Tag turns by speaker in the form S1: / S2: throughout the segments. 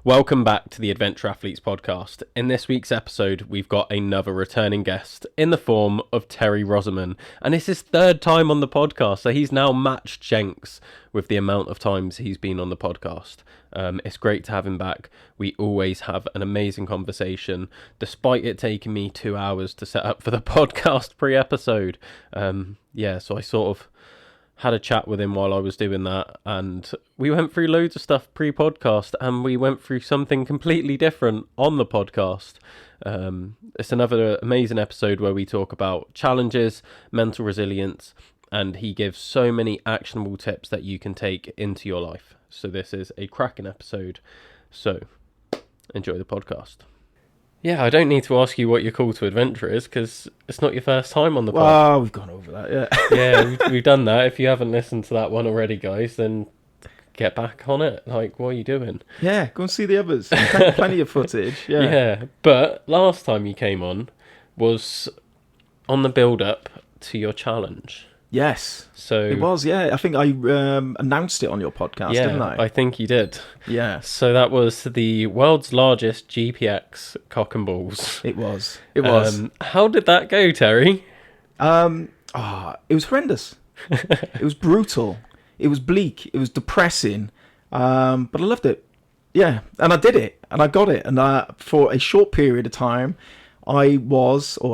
S1: Welcome back to the Adventure Athletes podcast. In this week's episode, we've got another returning guest in the form of Terry Rosoman, and it's his third time on the podcast, so he's now matched Jenks with the amount of times he's been on the podcast. It's great to have him back. We always have an amazing conversation, despite it taking me 2 hours to set up for the podcast pre-episode. So I sort of had a chat with him while I was doing that, and we went through loads of stuff pre-podcast, and we went through something completely different on the podcast. It's another amazing episode where we talk about challenges, mental resilience, and he gives so many actionable tips that you can take into your life. So this is a cracking episode. So enjoy the podcast. Yeah, I don't need to ask you what your call to adventure is, because it's not your first time on the podcast.
S2: Oh, we've gone over that, yeah.
S1: Yeah, we've done that. If you haven't listened to that one already, guys, then get back on it. Like, what are you doing?
S2: Yeah, go and see the others. Plenty of footage, yeah.
S1: Yeah, but last time you came on was on the build-up to your challenge.
S2: Yes,
S1: So
S2: it was, yeah. I think I announced it on your podcast, didn't I?
S1: I think you did.
S2: Yeah,
S1: So that was the world's largest GPX cock and balls.
S2: it was. It was.
S1: How did that go, Terry?
S2: It was horrendous. It was brutal. It was bleak. It was depressing. But I loved it. Yeah, and I did it, and I got it. And for a short period of time, I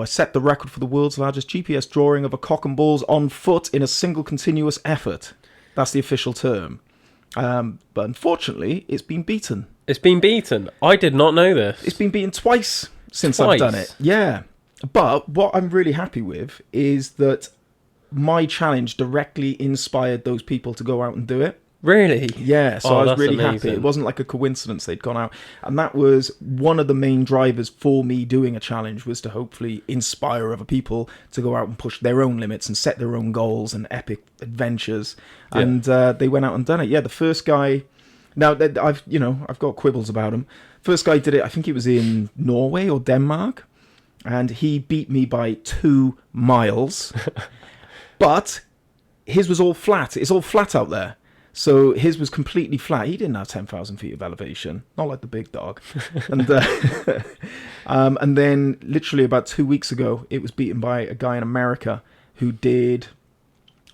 S2: set the record for the world's largest GPS drawing of a cock and balls on foot in a single continuous effort. That's the official term. But unfortunately, it's been beaten.
S1: It's been beaten. I did not know this.
S2: It's been beaten twice since I've done it. Yeah. But what I'm really happy with is that my challenge directly inspired those people to go out and do it.
S1: Really?
S2: Yeah, so I was really happy. It wasn't like a coincidence they'd gone out. And that was one of the main drivers for me doing a challenge, was to hopefully inspire other people to go out and push their own limits and set their own goals and epic adventures. Yeah. And they went out and done it. Yeah, the first guy... Now, I've got quibbles about him. First guy did it, I think it was in Norway or Denmark. And he beat me by 2 miles. But his was all flat. It's all flat out there. So his was completely flat. He didn't have 10,000 feet of elevation, not like the big dog. And then literally about 2 weeks ago, it was beaten by a guy in America who did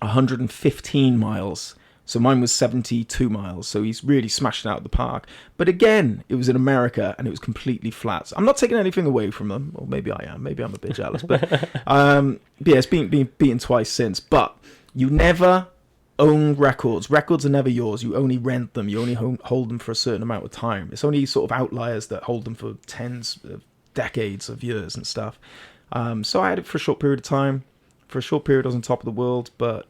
S2: 115 miles. So mine was 72 miles. So he's really smashed it out of the park. But again, it was in America and it was completely flat. So I'm not taking anything away from them. Or maybe I am. Maybe I'm a bit jealous. But yeah, it's been beaten twice since. But you never own records. Records are never yours. You only rent them. You only hold them for a certain amount of time. It's only sort of outliers that hold them for tens of decades of years and stuff. So I had it for a short period of time. For a short period, I was on top of the world. But,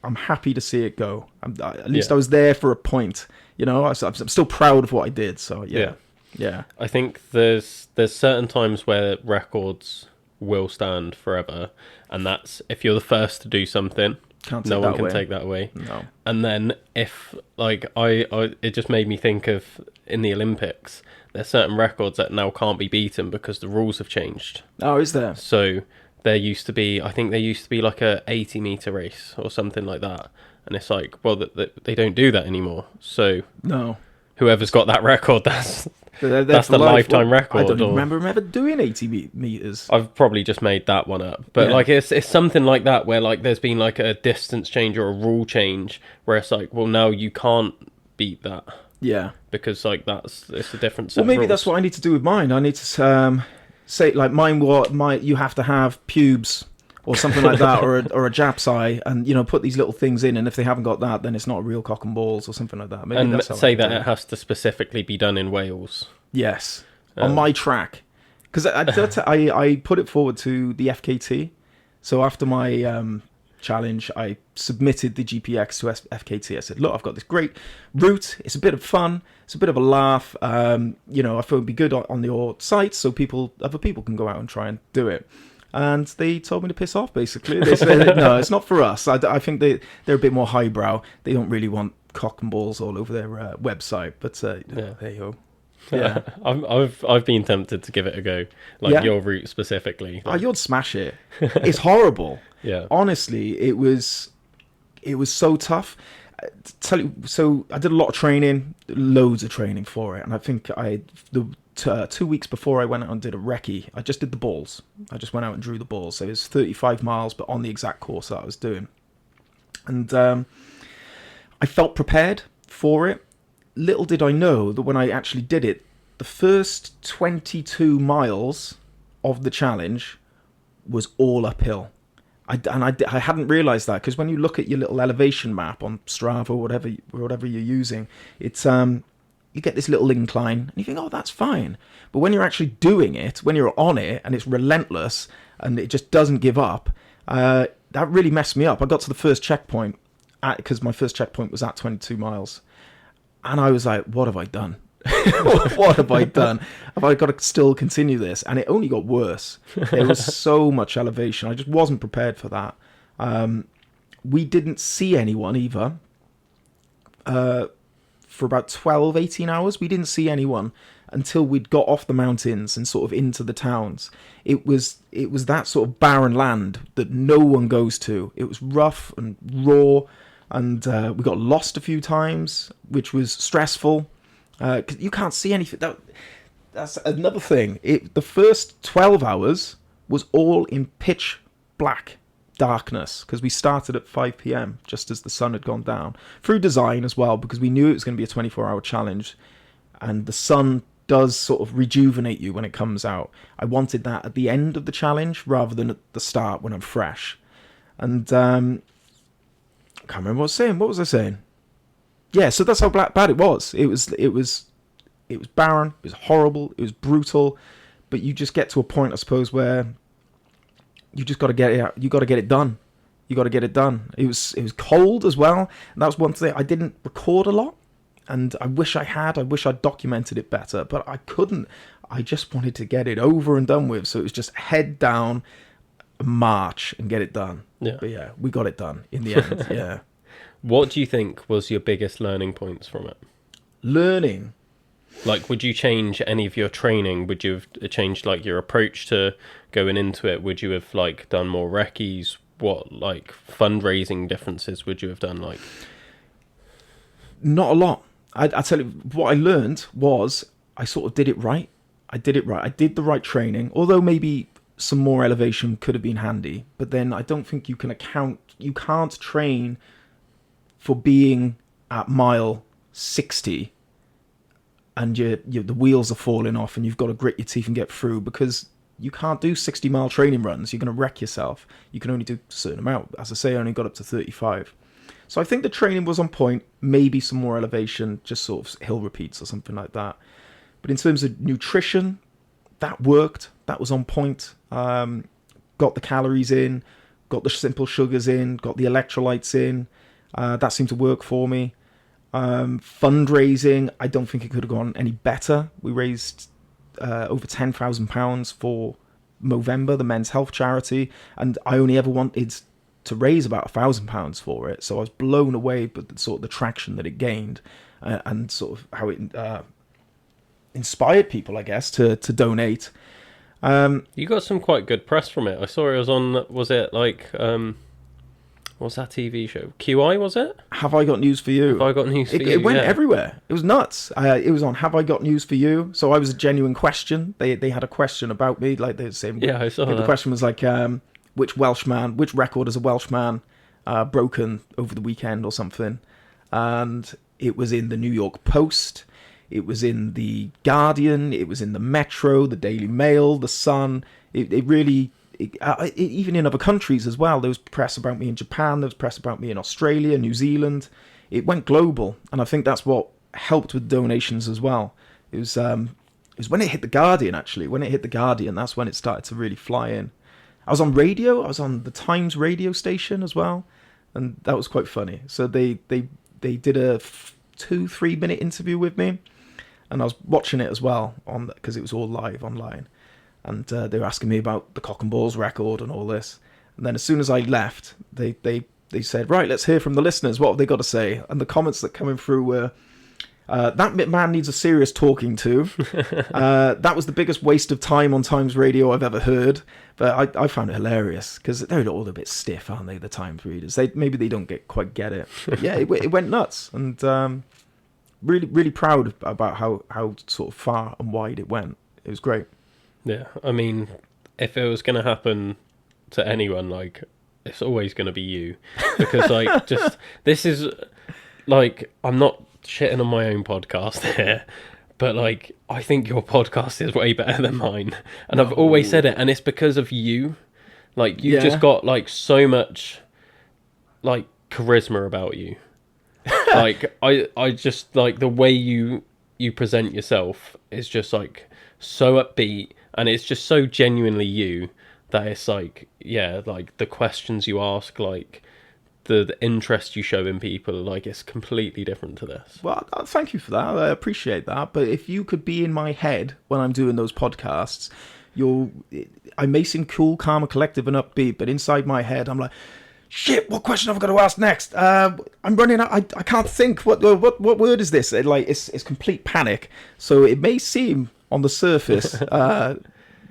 S2: I'm happy to see it go. At least I was there for a point. I'm still proud of what I did. So, yeah.
S1: I think there's certain times where records will stand forever. And that's if you're the first to do something. No one can take that away.
S2: No.
S1: And then if, like, it just made me think of, in the Olympics, there's certain records that now can't be beaten because the rules have changed.
S2: Oh, is there?
S1: So there used to be like a 80-meter race or something like that. And it's like, well, they don't do that anymore. So
S2: no,
S1: whoever's got that record, that's the lifetime record.
S2: I don't even remember him ever doing 80 meters.
S1: I've probably just made that one up. But like it's something like that where like there's been like a distance change or a rule change where it's like, well, now you can't beat that.
S2: Yeah.
S1: Because like it's a different set
S2: Well, maybe
S1: of rules.
S2: that's what I need to do with mine. I need to say like mine. You have to have pubes or something like that, or a Jap's eye, and put these little things in. And if they haven't got that, then it's not a real cock and balls or something like that. Maybe
S1: and
S2: that's how
S1: say that it has to specifically be done in Wales.
S2: Yes, on my track, because I put it forward to the FKT. So after my challenge, I submitted the GPX to FKT. I said, look, I've got this great route. It's a bit of fun. It's a bit of a laugh. I thought it'd be good on your site so other people can go out and try and do it. And they told me to piss off, basically. They said, no, it's not for us. I think they're a bit more highbrow. They don't really want cock and balls all over their website. But there you go. Yeah,
S1: I've been tempted to give it a go, like your route specifically.
S2: Oh, you'd smash it. It's horrible.
S1: Yeah,
S2: honestly, it was so tough. tell you, so I did a lot of training, loads of training for it, and I think 2 weeks before I went out and did a recce, I just did the balls. I just went out and drew the balls. So it was 35 miles, but on the exact course that I was doing. And I felt prepared for it. Little did I know that when I actually did it, the first 22 miles of the challenge was all uphill. I hadn't realised that, because when you look at your little elevation map on Strava or whatever you're using, it's you get this little incline and you think, oh, that's fine. But when you're actually doing it, when you're on it and it's relentless and it just doesn't give up, that really messed me up. I got to the first checkpoint, because my first checkpoint was at 22 miles. And I was like, what have I done? What have I done? Have I got to still continue this? And it only got worse. There was so much elevation. I just wasn't prepared for that. We didn't see anyone either. For about 12, 18 hours, we didn't see anyone until we'd got off the mountains and sort of into the towns. It was that sort of barren land that no one goes to. It was rough and raw, and we got lost a few times, which was stressful. 'Cause you can't see anything. That's another thing. The first 12 hours was all in pitch black darkness, because we started at 5 p.m. just as the sun had gone down. Through design as well, because we knew it was going to be a 24-hour challenge, and the sun does sort of rejuvenate you when it comes out. I wanted that at the end of the challenge rather than at the start when I'm fresh. And I can't remember what I was saying. What was I saying? Yeah, so that's how bad it was. It was barren. It was horrible. It was brutal. But you just get to a point, I suppose, where you just got to get it out. You got to get it done. You got to get it done. It was cold as well. And that was one thing. I didn't record a lot, and I wish I had. I wish I'd documented it better, but I couldn't. I just wanted to get it over and done with. So it was just head down, march, and get it done.
S1: Yeah.
S2: But yeah, we got it done in the end. Yeah.
S1: What do you think was your biggest learning points from it?
S2: Learning.
S1: Like, would you change any of your training? Would you have changed, like, your approach to going into it? Would you have, like, done more recce's? What, like, fundraising differences would you have done, like?
S2: Not a lot. I tell you, what I learned was I sort of did it right. I did the right training, although maybe some more elevation could have been handy. But then I don't think you can't train for being at mile 60 and the wheels are falling off and you've got to grit your teeth and get through, because you can't do 60-mile training runs. You're going to wreck yourself. You can only do a certain amount. As I say, I only got up to 35. So I think the training was on point, maybe some more elevation, just sort of hill repeats or something like that. But in terms of nutrition, that worked. That was on point. Got the calories in, got the simple sugars in, got the electrolytes in. That seemed to work for me. Fundraising, I don't think it could have gone any better. We raised over £10,000 for Movember, the men's health charity, and I only ever wanted to raise about £1,000 for it. So I was blown away by the traction that it gained, and sort of how it inspired people, I guess, to donate.
S1: You got some quite good press from it. I saw it was on, was it like, what's that TV show? QI, was it?
S2: Have I Got News for You?
S1: Have I Got News for You?
S2: It went everywhere. It was nuts. It was on Have I Got News for You? So I was a genuine question. They had a question about me, like they were saying.
S1: Yeah, I saw that.
S2: The question was like, which record has a Welshman broken over the weekend or something? And it was in the New York Post. It was in the Guardian. It was in the Metro, the Daily Mail, the Sun. It really... even in other countries as well. There was press about me in Japan. There was press about me in Australia, New Zealand. It went global, and I think that's what helped with donations as well. It was when it hit the Guardian, actually. When it hit the Guardian, that's when it started to really fly in. I was on radio. I was on the Times radio station as well, and that was quite funny. So they did a 2-3 minute interview with me, and I was watching it as well because it was all live online. And they were asking me about the Cock and Balls record and all this. And then as soon as I left, they said, right, let's hear from the listeners. What have they got to say? And the comments that coming through were, That man needs a serious talking to. That was the biggest waste of time on Times Radio I've ever heard. But I found it hilarious because they're all a bit stiff, aren't they? The Times readers. Maybe they don't quite get it. But yeah, it went nuts, and really, really proud about how sort of far and wide it went. It was great.
S1: Yeah, I mean, if it was going to happen to anyone, like, it's always going to be you, because like, just this is like, I'm not shitting on my own podcast here, but like, I think your podcast is way better than mine, and I've always said it, and it's because of you. Like, you've just got like so much like charisma about you. Like, I just like the way you present yourself is just like so upbeat, and it's just so genuinely you that it's like, yeah, like the questions you ask, like the interest you show in people, like it's completely different to this.
S2: Well, thank you for that. I appreciate that. But if you could be in my head when I'm doing those podcasts, I may seem cool, calm, and collective and upbeat, but inside my head, I'm like, shit, what question have I got to ask next? I'm running out. I can't think. What word is this? It's complete panic. So it may seem on the surface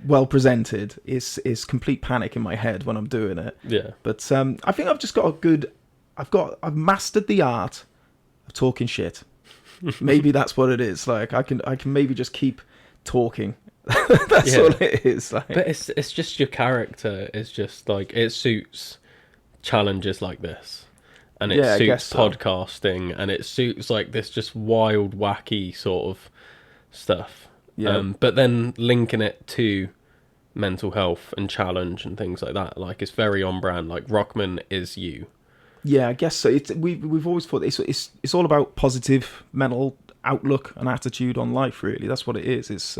S2: well presented. It's complete panic in my head when I'm doing it.
S1: Yeah.
S2: But I think I've just got I've mastered the art of talking shit. Maybe that's what it is. Like I can maybe just keep talking. That's all it is. Like.
S1: But it's just your character. It's just like it suits challenges like this, and it suits podcasting, and it suits like this just wild, wacky sort of stuff. Yeah. But then linking it to mental health and challenge and things like that, like it's very on brand. Like Rokman is you. Yeah,
S2: I guess so. We've always thought it's all about positive mental outlook and attitude on life. Really, that's what it is. It's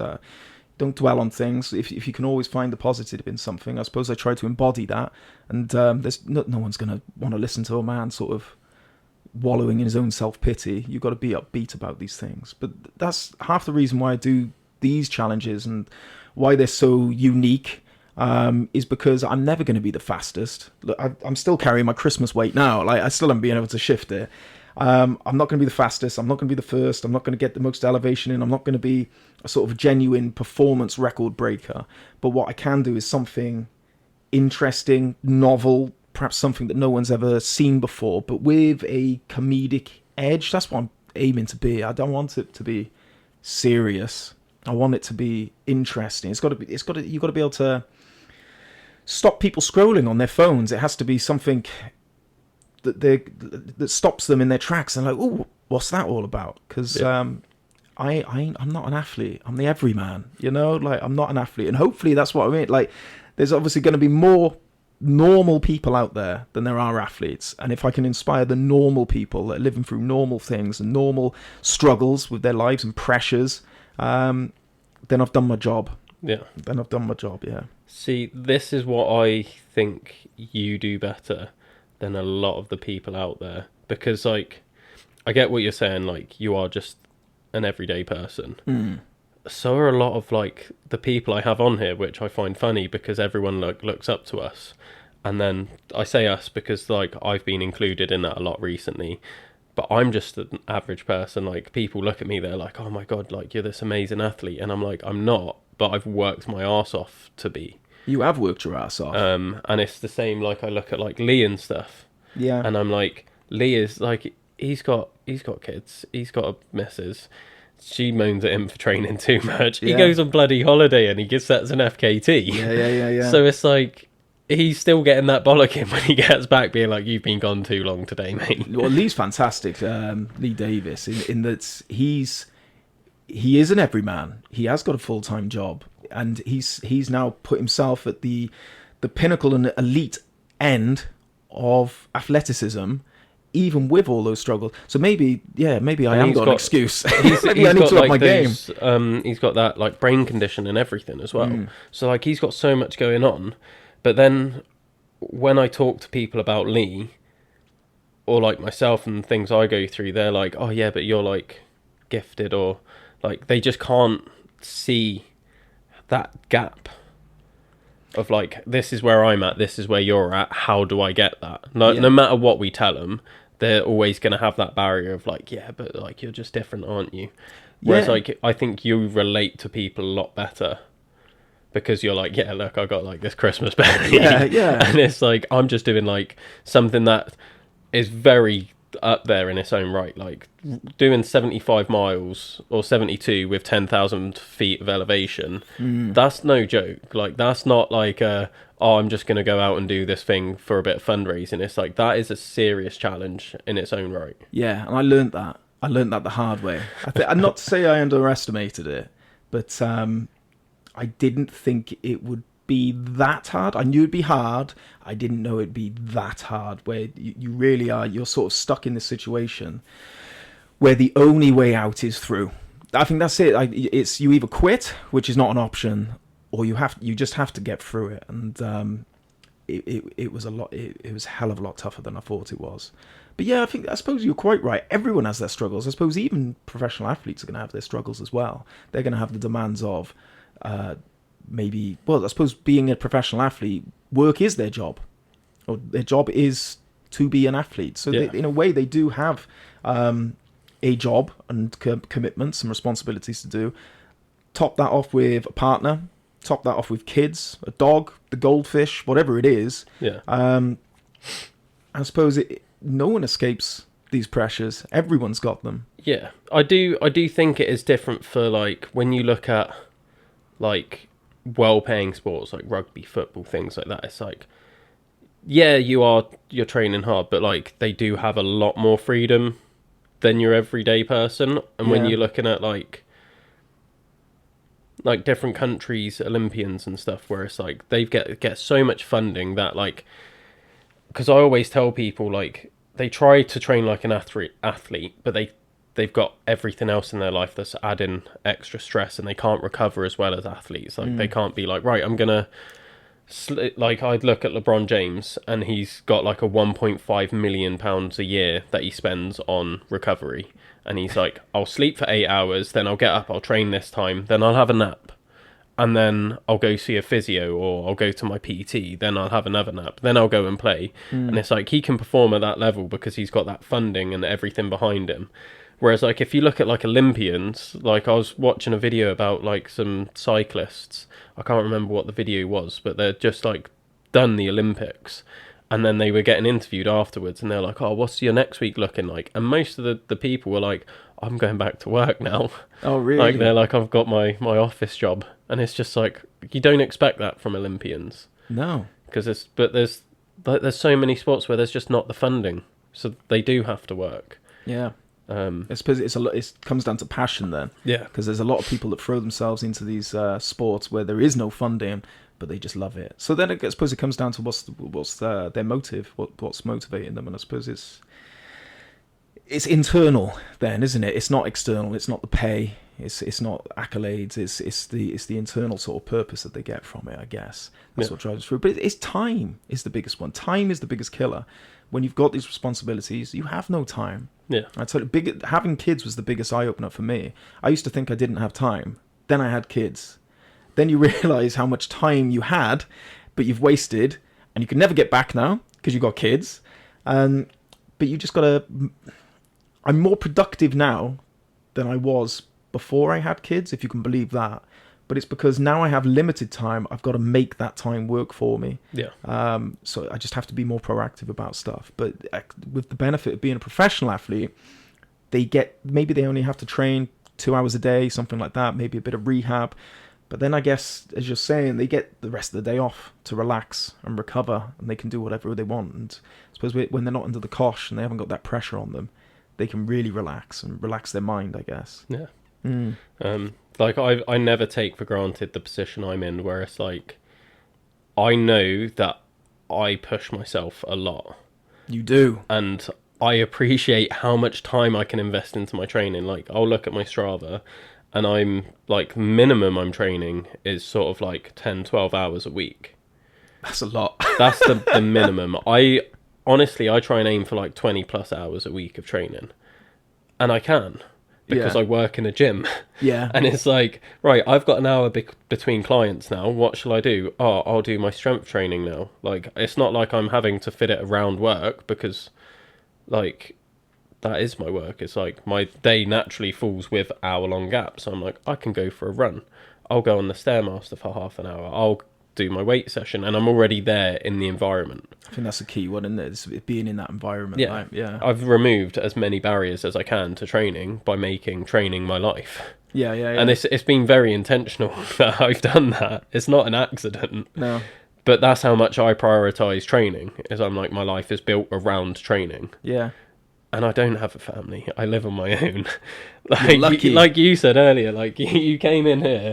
S2: don't dwell on things. If you can always find the positive in something, I suppose I try to embody that. And there's no one's going to want to listen to a man sort of wallowing in his own self-pity. You've got to be upbeat about these things. But that's half the reason why I do these challenges and why they're so unique, is because I'm never going to be the fastest. Look, I'm still carrying my Christmas weight now. Like I still haven't been able to shift it. I'm not going to be the fastest. I'm not going to be the first. I'm not going to get the most elevation in. I'm not going to be a sort of genuine performance record breaker. But what I can do is something interesting, novel, perhaps something that no one's ever seen before, but with a comedic edge. That's what I'm aiming to be. I don't want it to be serious. I want it to be interesting. You've got to be able to stop people scrolling on their phones. It has to be something that stops them in their tracks and like, oh, what's that all about? Because I'm not an athlete. I'm the everyman. Like I'm not an athlete, and hopefully that's what I mean. Like, there's obviously going to be more normal people out there than there are athletes, and if I can inspire the normal people that are living through normal things and normal struggles with their lives and pressures, then I've done my job.
S1: Yeah.
S2: Then I've done my job. Yeah.
S1: See, this is what I think you do better than a lot of the people out there, because like I get what you're saying, like you are just an everyday person. So are a lot of like the people I have on here, which I find funny because everyone looks up to us. And then I say us because like I've been included in that a lot recently, but I'm just an average person. Like people look at me, they're like, oh my god, like you're this amazing athlete, and I'm like, I'm not, but I've worked my arse off to be.
S2: You have worked your ass off.
S1: And it's the same, like I look at like Lee and stuff.
S2: Yeah.
S1: And I'm like, Lee is like, he's got kids, he's got a missus. She moans at him for training too much. Yeah. He goes on bloody holiday and he sets an FKT.
S2: Yeah.
S1: So it's like, he's still getting that bollocking when he gets back, being like, you've been gone too long today, mate.
S2: Well, Lee's fantastic, Lee Davis, in that he is an everyman. He has got a full-time job, and he's now put himself at the pinnacle and elite end of athleticism, even with all those struggles. So maybe I am got an excuse. Maybe I need to up my game.
S1: He's got that like brain condition and everything as well. So like he's got so much going on. But then when I talk to people about Lee, or like myself and things I go through, they're like, oh yeah, but you're like gifted, or like they just can't see that gap of like, this is where I'm at, this is where you're at, how do I get that? No matter what we tell them, they're always going to have that barrier of like, yeah, but like you're just different, aren't you? Whereas like I think you relate to people a lot better because you're like, yeah, look, I got like this Christmas belly.
S2: Yeah.
S1: And it's like I'm just doing like something that is very up there in its own right, like doing 75 miles or 72 with 10,000 feet of elevation. That's no joke. Like that's not like I'm just going to go out and do this thing for a bit of fundraising. It's like that is a serious challenge in its own right.
S2: Yeah, and I learned that. I learned that the hard way. And not to say I underestimated it, but I didn't think it would be that hard. I knew it'd be hard. I didn't know it'd be that hard, where you really are, you're sort of stuck in this situation where the only way out is through. I think that's it. It's you either quit, which is not an option, or you just have to get through it. And it was a lot. It was a hell of a lot tougher than I thought it was. But yeah, I suppose you're quite right. Everyone has their struggles. I suppose even professional athletes are going to have their struggles as well. They're going to have the demands of maybe, well, I suppose being a professional athlete, work is their job, or their job is to be an athlete. So they, in a way, they do have a job and commitments and responsibilities to do. Top that off with a partner, top that off with kids, a dog, the goldfish, whatever it is.
S1: Yeah.
S2: I suppose no one escapes these pressures. Everyone's got them.
S1: Yeah, I do think it is different for like when you look at like well-paying sports like rugby, football, things like that. It's like, yeah, you're training hard, but like they do have a lot more freedom than your everyday person. And when you're looking at like different countries, Olympians and stuff, where it's like they get so much funding that like, because I always tell people like they try to train like an athlete, but they've got everything else in their life that's adding extra stress, and they can't recover as well as athletes. Like they can't be like, right, I'm gonna like, I'd look at LeBron James and he's got like a 1.5 million pounds a year that he spends on recovery, and he's like, I'll sleep for 8 hours, then I'll get up, I'll train this time, then I'll have a nap, and then I'll go see a physio, or I'll go to my PT, then I'll have another nap, then I'll go and play. And it's like he can perform at that level because he's got that funding and everything behind him. Whereas, like, if you look at, like, Olympians, like, I was watching a video about, like, some cyclists. I can't remember what the video was, but they're just, like, done the Olympics. And then they were getting interviewed afterwards, and they're like, oh, what's your next week looking like? And most of the people were like, I'm going back to work now.
S2: Oh, really?
S1: Like, they're like, I've got my office job. And it's just like, you don't expect that from Olympians.
S2: No.
S1: Because there's so many sports where there's just not the funding. So they do have to work.
S2: Yeah. I suppose it comes down to passion then.
S1: Yeah.
S2: Because there's a lot of people that throw themselves into these sports where there is no funding, but they just love it. So then I suppose it comes down to what's their motive, what's motivating them, and I suppose it's internal then, isn't it? It's not external. It's not the pay. It's not accolades. It's the internal sort of purpose that they get from it, I guess. That's what drives us through. But it's time is the biggest one. Time is the biggest killer. When you've got these responsibilities, you have no time.
S1: Yeah.
S2: I tell you, having kids was the biggest eye opener for me. I used to think I didn't have time. Then I had kids. Then you realise how much time you had, but you've wasted, and you can never get back now because you've got kids. But you just got to. I'm more productive now than I was before I had kids, if you can believe that. But it's because now I have limited time. I've got to make that time work for me.
S1: Yeah.
S2: So I just have to be more proactive about stuff. But with the benefit of being a professional athlete, maybe they only have to train 2 hours a day, something like that, maybe a bit of rehab. But then I guess, as you're saying, they get the rest of the day off to relax and recover, and they can do whatever they want. And I suppose when they're not under the cosh and they haven't got that pressure on them, they can really relax their mind, I guess.
S1: Yeah. Like I never take for granted the position I'm in, where it's like I know that I push myself a lot.
S2: You do.
S1: And I appreciate how much time I can invest into my training. Like, I'll look at my Strava, and I'm like, minimum I'm training is sort of like 10, 12 hours a week.
S2: That's a lot.
S1: That's the minimum. I try and aim for like 20 plus hours a week of training, and I can. Because I work in a gym.
S2: Yeah.
S1: And it's like, right, I've got an hour between clients now. What shall I do? Oh, I'll do my strength training now. Like, it's not like I'm having to fit it around work, because like, that is my work. It's like my day naturally falls with hour-long gaps. So I'm like, I can go for a run. I'll go on the Stairmaster for half an hour. I'll do my weight session, and I'm already there in the environment.
S2: I think that's the key one, isn't it? It's being in that environment.
S1: Yeah,
S2: like, yeah,
S1: I've removed as many barriers as I can to training by making training my life.
S2: yeah.
S1: And it's been very intentional that I've done that. It's not an accident.
S2: No.
S1: But that's how much I prioritise training, is I'm like, my life is built around training.
S2: Yeah.
S1: And I don't have a family. I live on my own.
S2: You're lucky.
S1: Like you said earlier, like you came in here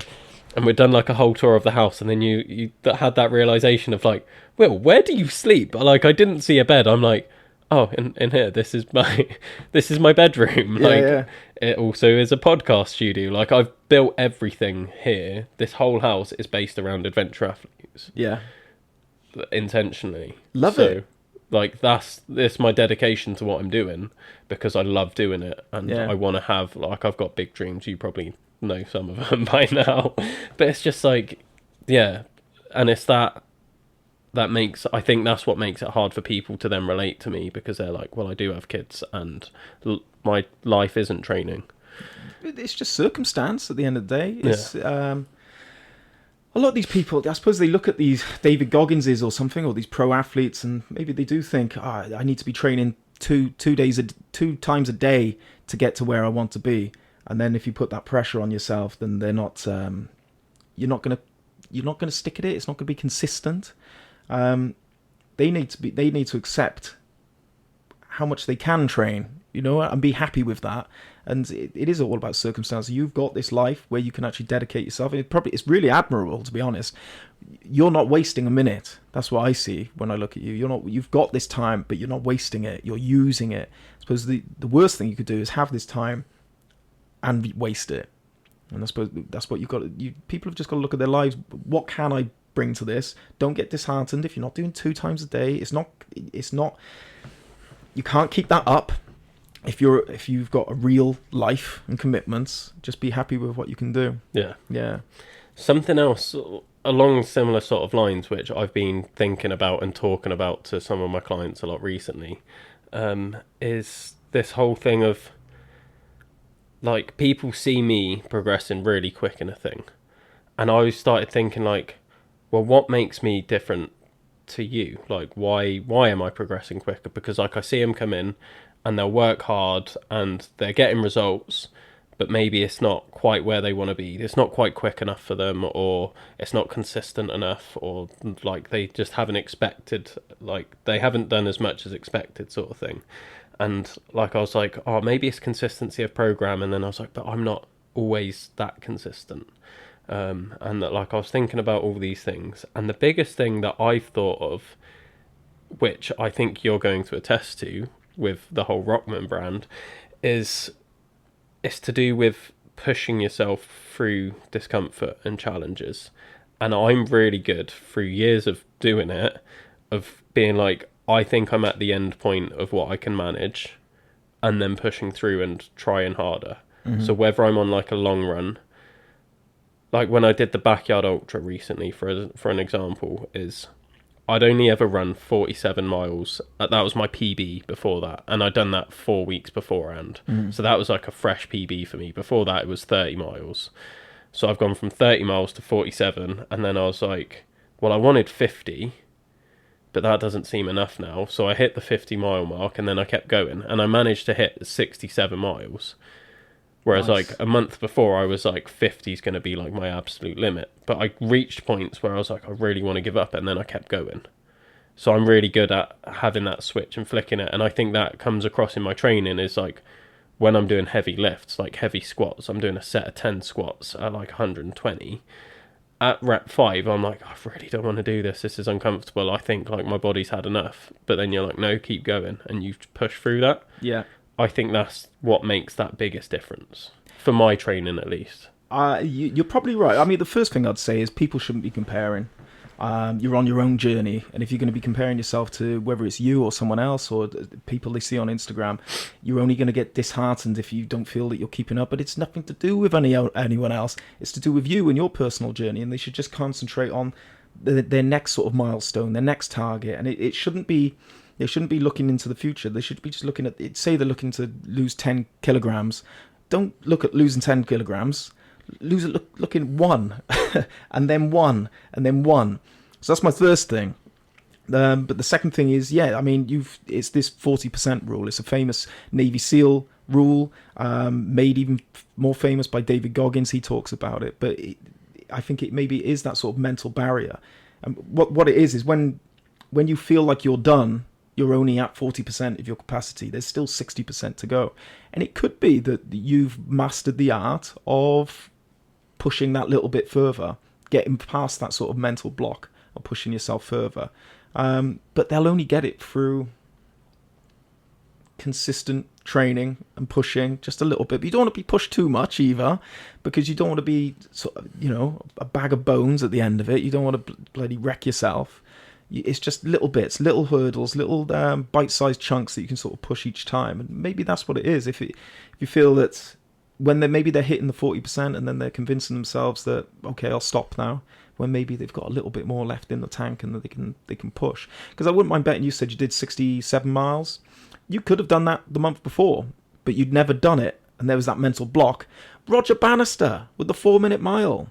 S1: and we'd done like a whole tour of the house, and then you had that realisation of like, Will, where do you sleep? Like, I didn't see a bed. I'm like, oh, in here, this is my bedroom. Like,
S2: yeah.
S1: It also is a podcast studio. Like, I've built everything here. This whole house is based around adventure athletes.
S2: Yeah.
S1: Intentionally.
S2: Love it.
S1: Like, this my dedication to what I'm doing, because I love doing it, and
S2: Yeah.
S1: I want to have, like, I've got big dreams. You probably know some of them by now, but it's just like, yeah, and it's that makes, I think that's what makes it hard for people to then relate to me, because they're like, well, I do have kids, and my life isn't training.
S2: It's just circumstance at the end of the day. It's a lot of these people, I suppose they look at these David Gogginses or something, or these pro athletes, and maybe they do think, I need to be training two times a day to get to where I want to be. And then if you put that pressure on yourself, then they're not, you're not gonna stick at it. It's not gonna be consistent. They need to accept how much they can train, and be happy with that. And it is all about circumstances. You've got this life where you can actually dedicate yourself. And it's really admirable, to be honest. You're not wasting a minute. That's what I see when I look at you. You've got this time, but you're not wasting it. You're using it. I suppose the worst thing you could do is have this time and waste it. And I suppose that's what you've got. People have just got to look at their lives. What can I bring to this? Don't get disheartened if you're not doing 2 times a day. It's not. You can't keep that up. If you've got a real life and commitments, just be happy with what you can do. Yeah.
S1: Something else along similar sort of lines, which I've been thinking about and talking about to some of my clients a lot recently, is this whole thing of, like, people see me progressing really quick in a thing, and I started thinking, like, well, what makes me different to you? Like, why am I progressing quicker? Because, like, I see them come in and they'll work hard and they're getting results, but maybe it's not quite where they want to be. It's not quite quick enough for them, or it's not consistent enough, or like they just haven't expected, like they haven't done as much as expected, sort of thing. And like, I was like, oh, maybe it's consistency of program. And then I was like, but I'm not always that consistent. And that, like, I was thinking about all these things. And the biggest thing that I've thought of, which I think you're going to attest to with the whole Rokman brand, is it's to do with pushing yourself through discomfort and challenges. And I'm really good through years of doing it, of being like, I think I'm at the end point of what I can manage, and then pushing through and trying harder. Mm-hmm. So whether I'm on like a long run, like when I did the Backyard Ultra recently, for an example, is I'd only ever run 47 miles. That was my PB before that. And I'd done that 4 weeks beforehand. Mm. So that was like a fresh PB for me. Before that, it was 30 miles. So I've gone from 30 miles to 47. And then I was like, well, I wanted 50, but that doesn't seem enough now. So I hit the 50-mile mark, and then I kept going. And I managed to hit 67 miles. Whereas, nice. Like, a month before, I was like, 50 is going to be like my absolute limit. But I reached points where I was like, I really want to give up, and then I kept going. So I'm really good at having that switch and flicking it. And I think that comes across in my training, is like, when I'm doing heavy lifts, like heavy squats, I'm doing a set of 10 squats at like 120. At rep 5, I'm like, I really don't want to do this. This is uncomfortable. I think like my body's had enough. But then you're like, no, keep going. And you push through that.
S2: Yeah.
S1: I think that's what makes that biggest difference, for my training at least.
S2: You're probably right. I mean, the first thing I'd say is people shouldn't be comparing. You're on your own journey, and if you're going to be comparing yourself to whether it's you or someone else or people they see on Instagram, you're only going to get disheartened if you don't feel that you're keeping up. But it's nothing to do with anyone else. It's to do with you and your personal journey, and they should just concentrate on their next sort of milestone, their next target. And it shouldn't be They shouldn't be looking into the future. They should be just looking at, say they're looking to lose 10 kilograms. Don't look at losing 10 kilograms. Look in one, and then one, and then one. So that's my first thing. But the second thing is, it's this 40% rule. It's a famous Navy SEAL rule, made even more famous by David Goggins. He talks about it. But I think it maybe is that sort of mental barrier. And what it is when you feel like you're done, you're only at 40% of your capacity. There's still 60% to go. And it could be that you've mastered the art of pushing that little bit further, getting past that sort of mental block of pushing yourself further. But they'll only get it through consistent training and pushing just a little bit. But you don't want to be pushed too much either, because you don't want to be a bag of bones at the end of it. You don't want to bloody wreck yourself. It's just little bits, little hurdles, little bite-sized chunks that you can sort of push each time. And maybe that's what it is. If you feel that when they're hitting the 40% and then they're convincing themselves that, okay, I'll stop now, when maybe they've got a little bit more left in the tank and that they can push. Because I wouldn't mind betting you said you did 67 miles. You could have done that the month before, but you'd never done it, and there was that mental block. Roger Bannister with the 4-minute mile.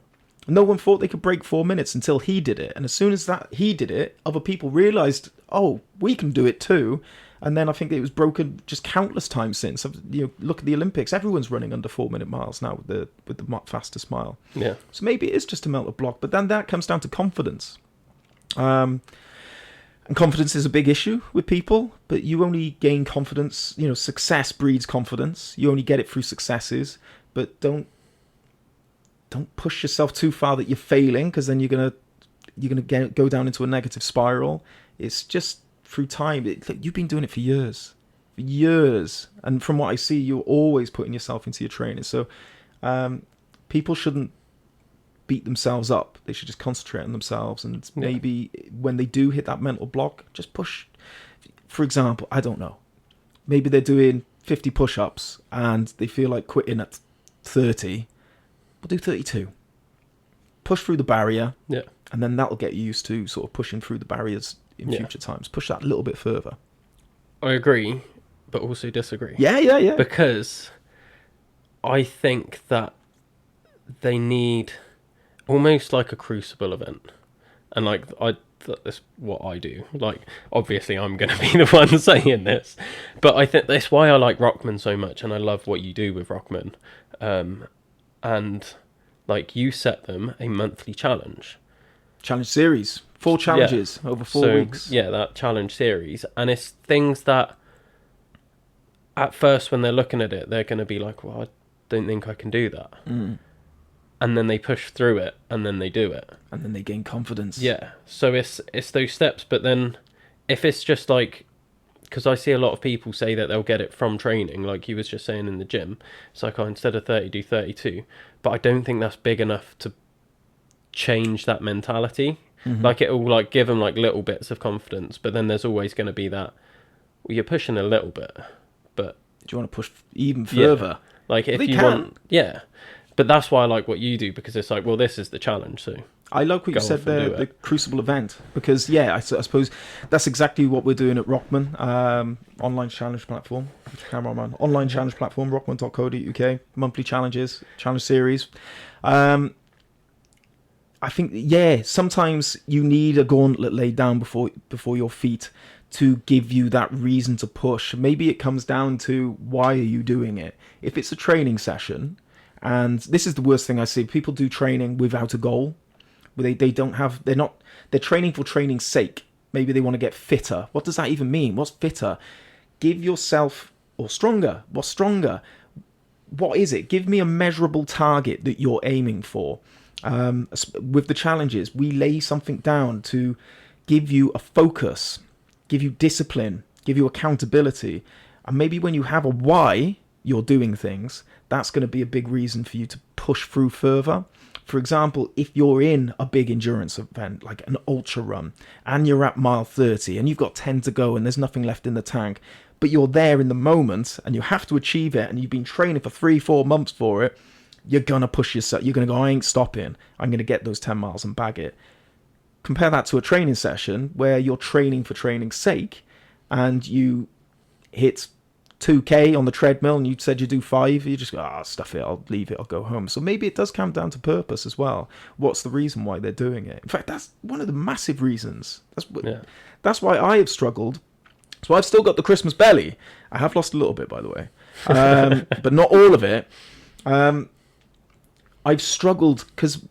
S2: No one thought they could break 4 minutes until he did it. And as soon as he did it, other people realised, oh, we can do it too. And then I think it was broken just countless times since. Look at the Olympics. Everyone's running under 4-minute miles now with the fastest mile.
S1: Yeah. So
S2: maybe it is just a mental block. But then that comes down to confidence. And confidence is a big issue with people. But you only gain confidence. Success breeds confidence. You only get it through successes. But don't push yourself too far that you're failing, because then you're gonna go down into a negative spiral. It's just through time. You've been doing it for years, and from what I see, you're always putting yourself into your training. So people shouldn't beat themselves up. They should just concentrate on themselves, and maybe when they do hit that mental block, just push. For example, I don't know, maybe they're doing 50 push-ups and they feel like quitting at 30. We'll do 32. Push through the barrier, and then that'll get you used to sort of pushing through the barriers in future times. Push that a little bit further.
S1: I agree, but also disagree.
S2: Yeah.
S1: Because I think that they need almost like a crucible event. And that's what I do. Like, obviously I'm going to be the one saying this, but I think that's why I like Rokman so much, and I love what you do with Rokman. And you set them a monthly challenge
S2: series, 4 challenges over 4 weeks.
S1: That challenge series. And it's things that at first when they're looking at it, they're going to be like, well, I don't think I can do that. And then they push through it, and then they do it,
S2: and then they gain confidence.
S1: So it's those steps. But then if it's just because I see a lot of people say that they'll get it from training, like he was just saying in the gym. It's like, instead of 30, do 32. But I don't think that's big enough to change that mentality. It will give them little bits of confidence, but then there's always going to be that, well, you're pushing a little bit, but
S2: do you want to push even further?
S1: If you want, but that's why I like what you do, because it's well, this is the challenge, so
S2: I like what you said there, the crucible event, because I suppose that's exactly what we're doing at Rokman, online challenge platform, cameraman, online challenge platform, rokman.co.uk, monthly challenges, challenge series. I think, sometimes you need a gauntlet laid down before your feet to give you that reason to push. Maybe it comes down to, why are you doing it? If it's a training session, and this is the worst thing I see, people do training without a goal. They're training for training's sake. Maybe they want to get fitter. What does that even mean? What's fitter? Give yourself, or stronger. What's stronger? What is it? Give me a measurable target that you're aiming for. With the challenges, we lay something down to give you a focus, give you discipline, give you accountability. And maybe when you have a why you're doing things, that's going to be a big reason for you to push through further. For example, if you're in a big endurance event, like an ultra run, and you're at mile 30 and you've got 10 to go and there's nothing left in the tank, but you're there in the moment and you have to achieve it and you've been training for 3-4 months for it, you're going to push yourself. You're going to go, I ain't stopping. I'm going to get those 10 miles and bag it. Compare that to a training session where you're training for training's sake. and you hit 2K on the treadmill and you said you do 5, you just go, stuff it, I'll leave it, I'll go home. So maybe it does come down to purpose as well. What's the reason why they're doing it? In fact, that's one of the massive reasons. That's why I have struggled. So I've still got the Christmas belly. I have lost a little bit, by the way, but not all of it. I've struggled because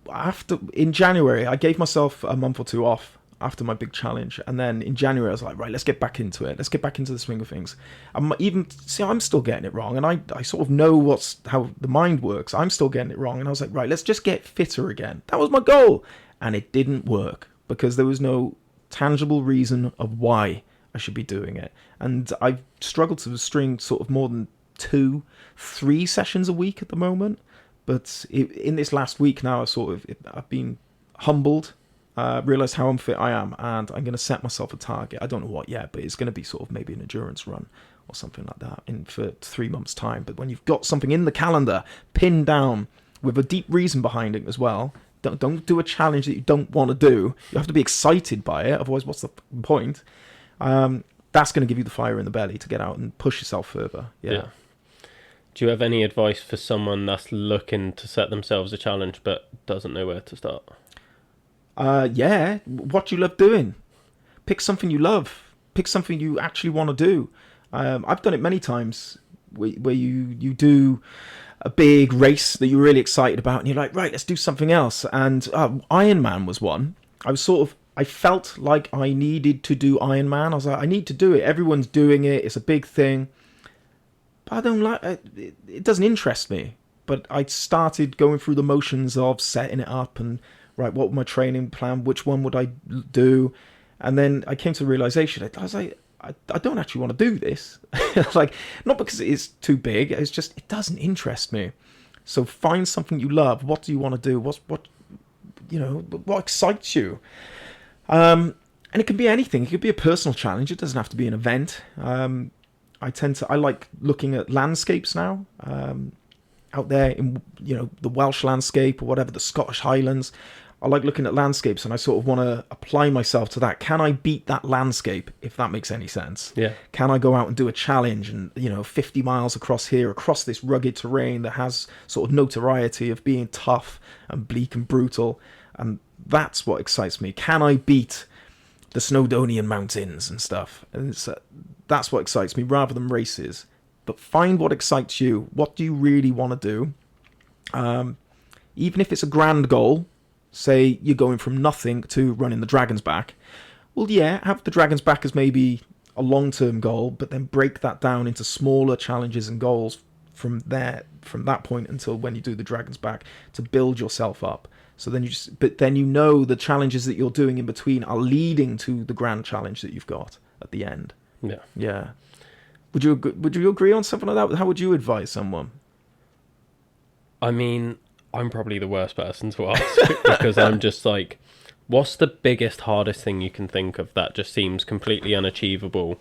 S2: in January, I gave myself a month or two off after my big challenge. And then in January, I was like, right, let's get back into it. Let's get back into the swing of things. I'm still getting it wrong. And I sort of know how the mind works. I'm still getting it wrong. And I was like, right, let's just get fitter again. That was my goal. And it didn't work because there was no tangible reason of why I should be doing it. And I've struggled to string sort of more than 2-3 sessions a week at the moment. But in this last week now, I've been humbled, realised how unfit I am, and I'm going to set myself a target. I don't know what yet, but it's going to be sort of maybe an endurance run or something like that for 3 months' time. But when you've got something in the calendar pinned down with a deep reason behind it as well, don't do a challenge that you don't want to do. You have to be excited by it, otherwise what's the point? That's going to give you the fire in the belly to get out and push yourself further. Yeah.
S1: Do you have any advice for someone that's looking to set themselves a challenge but doesn't know where to start?
S2: What you love doing. Pick something you love. Pick something you actually want to do. I've done it many times where you do a big race that you're really excited about and you're like, right, let's do something else. And Ironman was one. I felt like I needed to do Ironman. I was like, I need to do it. Everyone's doing it. It's a big thing. But I don't like it. It doesn't interest me. But I started going through the motions of setting it up and, right, what would my training plan? Which one would I do? And then I came to the realization. I was like, I don't actually want to do this. Like, not because it's too big. It's just, it doesn't interest me. So find something you love. What do you want to do? What excites you? And it can be anything. It could be a personal challenge. It doesn't have to be an event. I like looking at landscapes now, out there in, the Welsh landscape or whatever, the Scottish Highlands. I like looking at landscapes and I sort of want to apply myself to that. Can I beat that landscape, if that makes any sense?
S1: Yeah.
S2: Can I go out and do a challenge and, 50 miles across this rugged terrain that has sort of notoriety of being tough and bleak and brutal? And that's what excites me. Can I beat the Snowdonian mountains and stuff? And that's what excites me rather than races. But find what excites you. What do you really want to do? Even if it's a grand goal, say you're going from nothing to running the Dragon's Back. Well, yeah, have the Dragon's Back as maybe a long-term goal, but then break that down into smaller challenges and goals from that point until when you do the Dragon's Back to build yourself up. So then the challenges that you're doing in between are leading to the grand challenge that you've got at the end.
S1: Yeah.
S2: Yeah. Would you agree on something like that? How would you advise someone?
S1: I mean, I'm probably the worst person to ask because I'm just like, what's the biggest, hardest thing you can think of that just seems completely unachievable,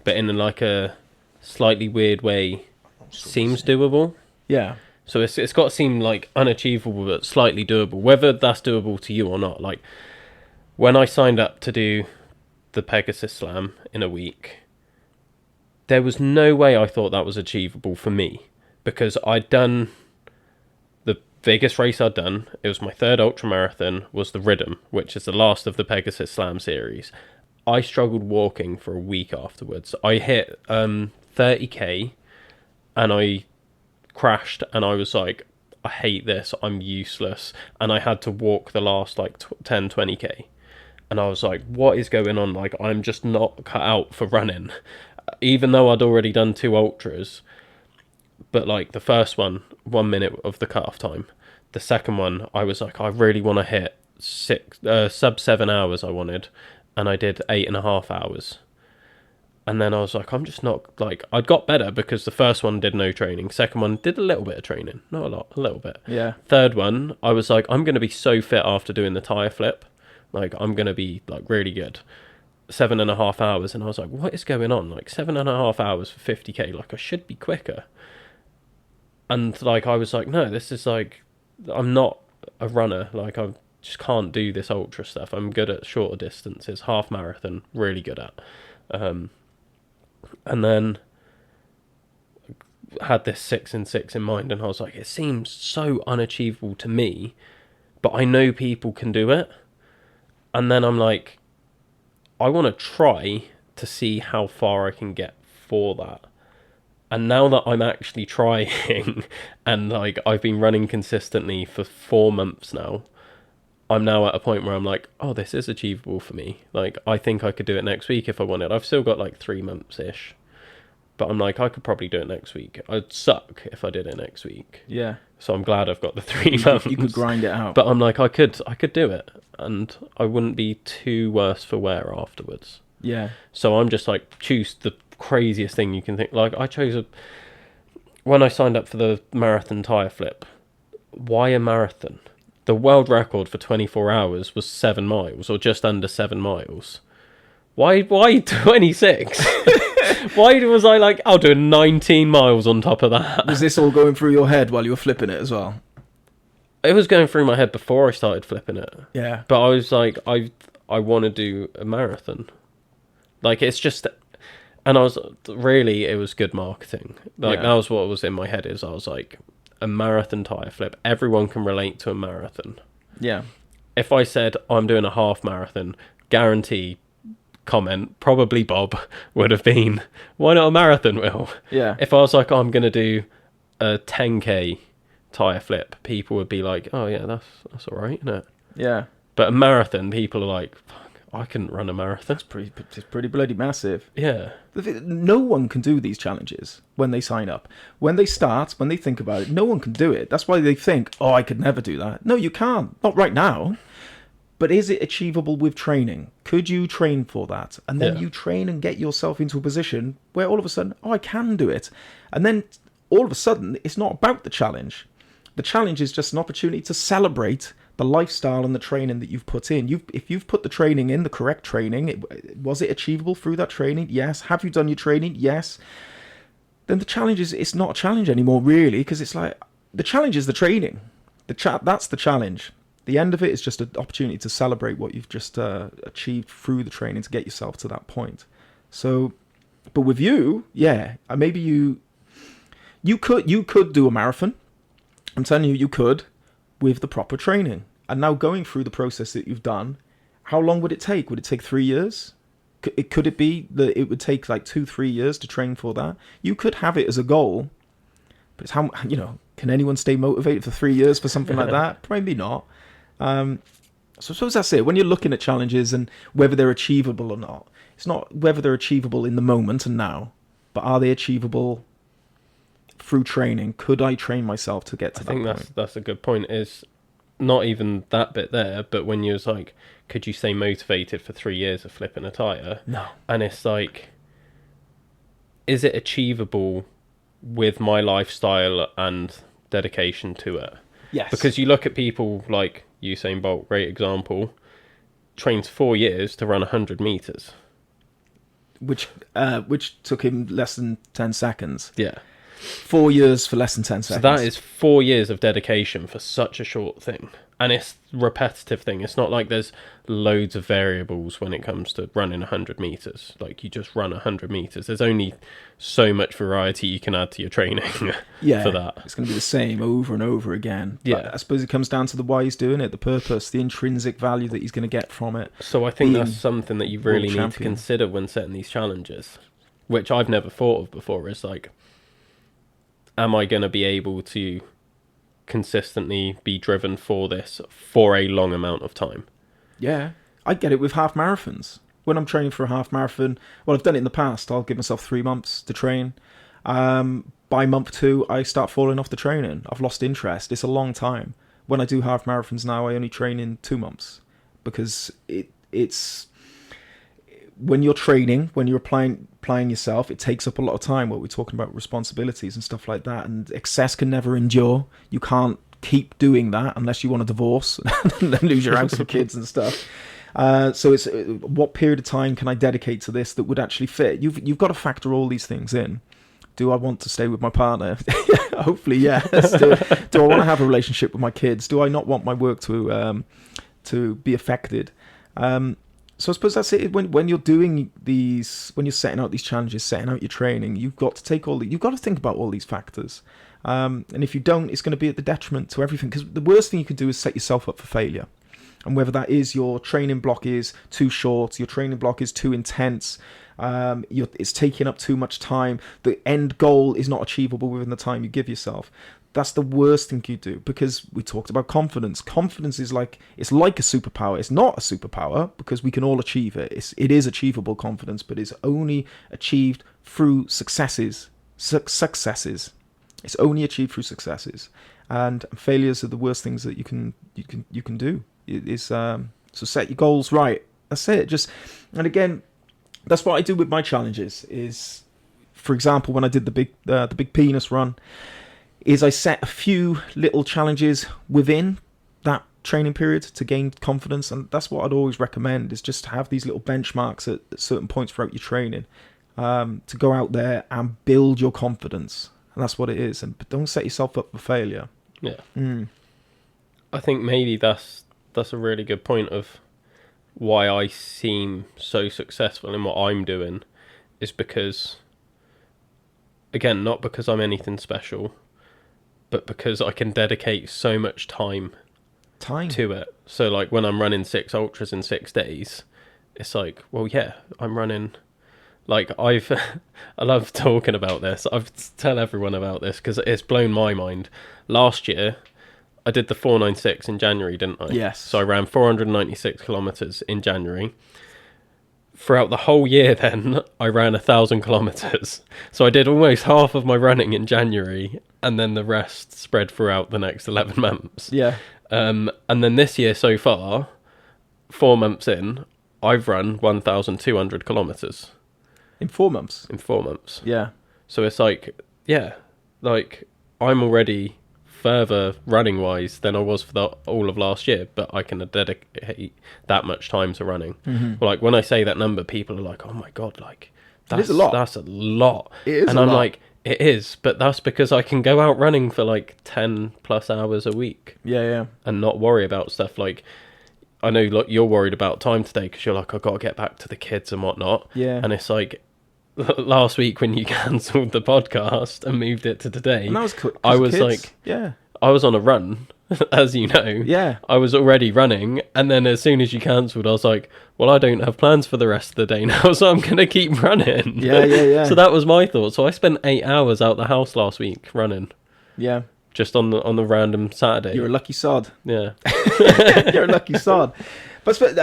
S1: but in like a slightly weird way seems doable?
S2: Yeah.
S1: So it's got to seem like unachievable but slightly doable, whether that's doable to you or not. Like when I signed up to do the Pegasus Slam in a week, there was no way I thought that was achievable for me because I'd done the biggest race I'd done. It was my third ultramarathon, was the Rhythm, which is the last of the Pegasus Slam series. I struggled walking for a week afterwards. I hit 30k and I crashed and I was like, I hate this, I'm useless, and I had to walk the last like 10-20k and I was like, what is going on? Like, I'm just not cut out for running, even though I'd already done 2 ultras. But like the first one, 1 minute of the cut-off time. The second one, I was like, I really want to hit sub 7 hours I wanted, and I did 8.5 hours. And then I was like, I'm just not, like, I'd got better because the first one did no training. Second one did a little bit of training. Not a lot, a little bit.
S2: Yeah.
S1: Third one, I was like, I'm going to be so fit after doing the tire flip. Like, I'm going to be, like, really good. 7.5 hours. And I was like, what is going on? Like, 7.5 hours for 50k. Like, I should be quicker. And, like, I was like, no, this is, like, I'm not a runner. Like, I just can't do this ultra stuff. I'm good at shorter distances. Half marathon, really good at. And then had this 6 and 6 in mind, and I was like, it seems so unachievable to me, but I know people can do it. And then I'm like, I want to try to see how far I can get for that. And now that I'm actually trying and like I've been running consistently for 4 months now, I'm now at a point where I'm like, oh, this is achievable for me. Like, I think I could do it next week if I wanted. I've still got like 3 months ish, but I'm like, I could probably do it next week. I'd suck if I did it next week.
S2: Yeah.
S1: So I'm glad I've got the 3 months.
S2: You could grind it out.
S1: But I'm like, I could do it, and I wouldn't be too worse for wear afterwards.
S2: Yeah.
S1: So I'm just like, choose the craziest thing you can think. Like, I chose when I signed up for the marathon tire flip. Why a marathon? The world record for 24 hours was 7 miles, or just under 7 miles. Why 26? Why was I like, I'll do 19 miles on top of that?
S2: Was this all going through your head while you were flipping it as well?
S1: It was going through my head before I started flipping it.
S2: Yeah.
S1: But I was like, I want to do a marathon. Like, it's just... And I was... Really, it was good marketing. Like, that was what was in my head, is I was like, a marathon tire flip. Everyone can relate to a marathon.
S2: Yeah.
S1: If I said, I'm doing a half marathon, guarantee... comment, probably Bob, would have been, why not a marathon, Will?
S2: Yeah.
S1: If I was like, oh, I'm going to do a 10k tyre flip, people would be like, oh yeah, that's all right, isn't it?
S2: Yeah.
S1: But a marathon, people are like, fuck, I couldn't run a marathon.
S2: It's pretty bloody massive.
S1: Yeah.
S2: No one can do these challenges when they sign up. When they start, when they think about it, no one can do it. That's why they think, oh, I could never do that. No, you can't. Not right now. But is it achievable with training? Could you train for that? And then you train and get yourself into a position where all of a sudden, oh, I can do it. And then all of a sudden, it's not about the challenge. The challenge is just an opportunity to celebrate the lifestyle and the training that you've put in. If you've put the training in, the correct training, was it achievable through that training? Yes. Have you done your training? Yes. Then the challenge is, it's not a challenge anymore, really, because it's like, the challenge is the training. That's the challenge. The end of it is just an opportunity to celebrate what you've just achieved through the training to get yourself to that point. So, but with you, maybe you could do a marathon. I'm telling you could, with the proper training. And now going through the process that you've done, how long would it take? Would it take 3 years? Could it be that it would take like 2-3 years to train for that? You could have it as a goal, but it's how, can anyone stay motivated for 3 years for something like that? Probably not. So I suppose that's it. When you're looking at challenges and whether they're achievable or not, it's not whether they're achievable in the moment and now, but are they achievable through training? Could I train myself to get to that point? I think
S1: that's a good point. Is not even that bit there, but when you're like, could you stay motivated for 3 years of flipping a tire?
S2: No.
S1: And it's like, is it achievable with my lifestyle and dedication to it?
S2: Yes.
S1: Because you look at people like Usain Bolt, great example, trains 4 years to run 100 meters,
S2: which took him less than 10 seconds.
S1: Yeah.
S2: 4 years for less than 10 seconds.
S1: So that is 4 years of dedication for such a short thing. And it's repetitive thing. It's not like there's loads of variables when it comes to running 100 meters. Like, you just run 100 meters. There's only so much variety you can add to your training for that.
S2: It's going to be the same over and over again.
S1: Yeah.
S2: But I suppose it comes down to the why he's doing it, the purpose, the intrinsic value that he's going to get from it.
S1: So I think that's something that you really need to consider when setting these challenges, which I've never thought of before, is like, am I going to be able to consistently be driven for this for a long amount of time?
S2: Yeah, I get it with half marathons. When I'm training for a half marathon, well, I've done it in the past. I'll give myself 3 months to train. By month 2, I start falling off the training. I've lost interest. It's a long time. When I do half marathons now, I only train in 2 months because it's when you're training, when you're applying yourself, it takes up a lot of time. What we're talking about, responsibilities and stuff like that, and excess can never endure. You can't keep doing that unless you want a divorce and then lose your house and kids and stuff. So it's what period of time can I dedicate to this that would actually fit? You've got to factor all these things in. Do I want to stay with my partner? Hopefully, yes. Do I want to have a relationship with my kids? Do I not want my work to be affected? So I suppose that's it. When you're doing these, when you're setting out these challenges, setting out your training, you've got to you've got to think about all these factors. And if you don't, it's going to be at the detriment to everything. Because the worst thing you can do is set yourself up for failure. And whether that is your training block is too short, your training block is too intense, it's taking up too much time, the end goal is not achievable within the time you give yourself. That's the worst thing you do, because we talked about confidence. Confidence is it's like a superpower. It's not a superpower because we can all achieve it. It is achievable confidence, but it's only achieved through successes. It's only achieved through successes, and failures are the worst things that you can do. So set your goals right. That's it. And again, that's what I do with my challenges. Is, for example, when I did the big penis run, is I set a few little challenges within that training period to gain confidence, and that's what I'd always recommend, is just to have these little benchmarks at certain points throughout your training, to go out there and build your confidence, and that's what it is. But don't set yourself up for failure.
S1: Yeah. I think maybe that's a really good point of why I seem so successful in what I'm doing, is because, again, not because I'm anything special, but because I can dedicate so much time to it. So like when I'm running 6 ultras in 6 days, it's like, well, yeah, I'm running. Like I love talking about this. I tell everyone about this because it's blown my mind. Last year, I did the 496 in January, didn't I?
S2: Yes.
S1: So I ran 496 kilometers in January. Throughout the whole year then, I ran 1,000 kilometers. So I did almost half of my running in January, and then the rest spread throughout the next 11 months.
S2: Yeah.
S1: And then this year so far, 4 months in, I've run 1,200 kilometers.
S2: In 4 months?
S1: In 4 months.
S2: Yeah.
S1: So it's like, yeah, like I'm already further running wise than I was for all of last year, but I can dedicate that much time to running.
S2: Mm-hmm.
S1: Like when I say that number, people are like, oh my god, like that's
S2: a lot.
S1: That's a lot.
S2: It is,
S1: and
S2: a
S1: I'm
S2: lot.
S1: like, it is, but that's because I can go out running for like 10 plus hours a week.
S2: Yeah.
S1: And not worry about stuff like, I know you're worried about time today because you're like, I've got to get back to the kids and whatnot.
S2: Yeah.
S1: And it's like, last week when you cancelled the podcast and moved it to today,
S2: And that was
S1: I was
S2: kids.
S1: like,
S2: yeah,
S1: I was on a run, as you know.
S2: Yeah.
S1: I was already running, and then as soon as you cancelled, I was like, well, I don't have plans for the rest of the day now, so I'm going to keep running.
S2: Yeah.
S1: So that was my thought. So I spent 8 hours out the house last week running.
S2: Yeah.
S1: Just on the random Saturday.
S2: You're a lucky sod.
S1: Yeah.
S2: You're a lucky sod. But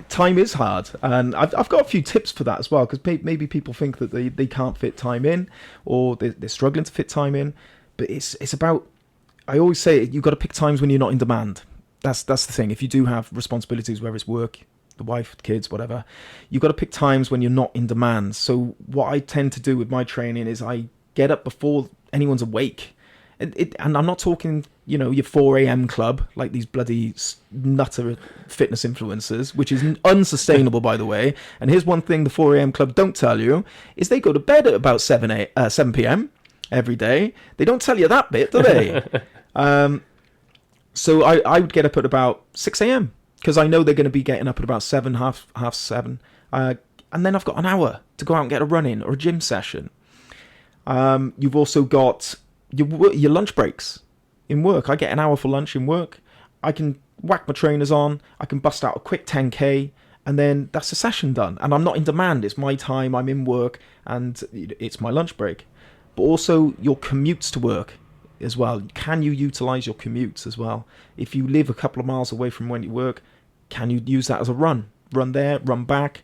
S2: time is hard, and I've got a few tips for that as well, because maybe people think that they can't fit time in, or they're struggling to fit time in. But it's about, I always say, you've got to pick times when you're not in demand. That's the thing. If you do have responsibilities, whether it's work, the wife, kids, whatever, you've got to pick times when you're not in demand. So what I tend to do with my training is I get up before anyone's awake. And I'm not talking, your 4 a.m. club, like these bloody nutter fitness influencers, which is unsustainable, by the way. And here's one thing the 4 a.m. club don't tell you, is they go to bed at about 7 p.m. every day. They don't tell you that bit, do they? So I would get up at about 6 a.m. because I know they're going to be getting up at about 7, half 7. And then I've got an hour to go out and get a run in or a gym session. You've also got your lunch breaks in work. I get an hour for lunch in work. I can whack my trainers on. I can bust out a quick 10k, and then that's a session done. And I'm not in demand. It's my time. I'm in work, and it's my lunch break. But also your commutes to work as well. Can you utilize your commutes as well? If you live a couple of miles away from when you work, can you use that as a run? Run there, run back.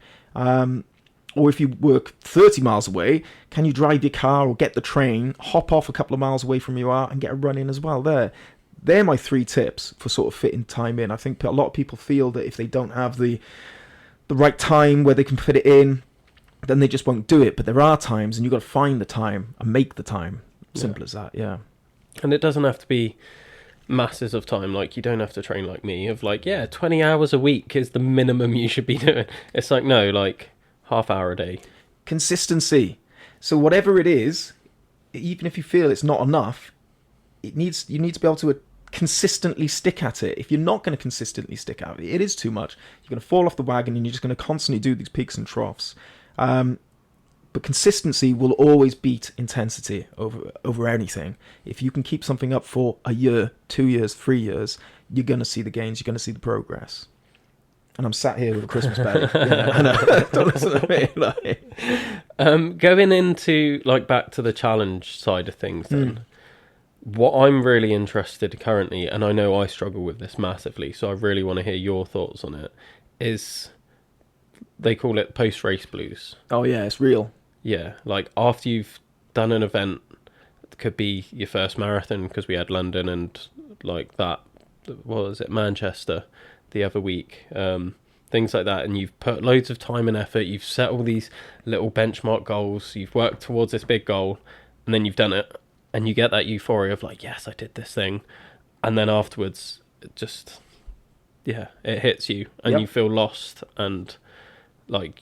S2: Or if you work 30 miles away, can you drive your car or get the train, hop off a couple of miles away from where you are and get a run in as well there? They're my 3 tips for sort of fitting time in. I think a lot of people feel that if they don't have the right time where they can fit it in, then they just won't do it. But there are times, and you've got to find the time and make the time. Simple as that, yeah.
S1: And it doesn't have to be masses of time. Like, you don't have to train like me of like, 20 hours a week is the minimum you should be doing. It's like, no, like half hour a day.
S2: Consistency. So whatever it is, even if you feel it's not enough, you need to be able to consistently stick at it. If you're not going to consistently stick at it, it is too much. You're going to fall off the wagon and you're just going to constantly do these peaks and troughs. But consistency will always beat intensity over anything. If you can keep something up for a year, 2 years, 3 years, you're going to see the gains, you're going to see the progress. And I'm sat here with a Christmas belly. I know. Don't listen to me.
S1: Going into, back to the challenge side of things then. What I'm really interested currently, and I know I struggle with this massively, so I really want to hear your thoughts on it, is they call it post-race blues.
S2: Oh, yeah, it's real.
S1: Yeah, after you've done an event, it could be your first marathon, because we had London and that, what was it, Manchester the other week, things like that, and you've put loads of time and effort, you've set all these little benchmark goals, you've worked towards this big goal, and then you've done it, and you get that euphoria of yes, I did this thing, and then afterwards, it just, it hits you, and you feel lost, and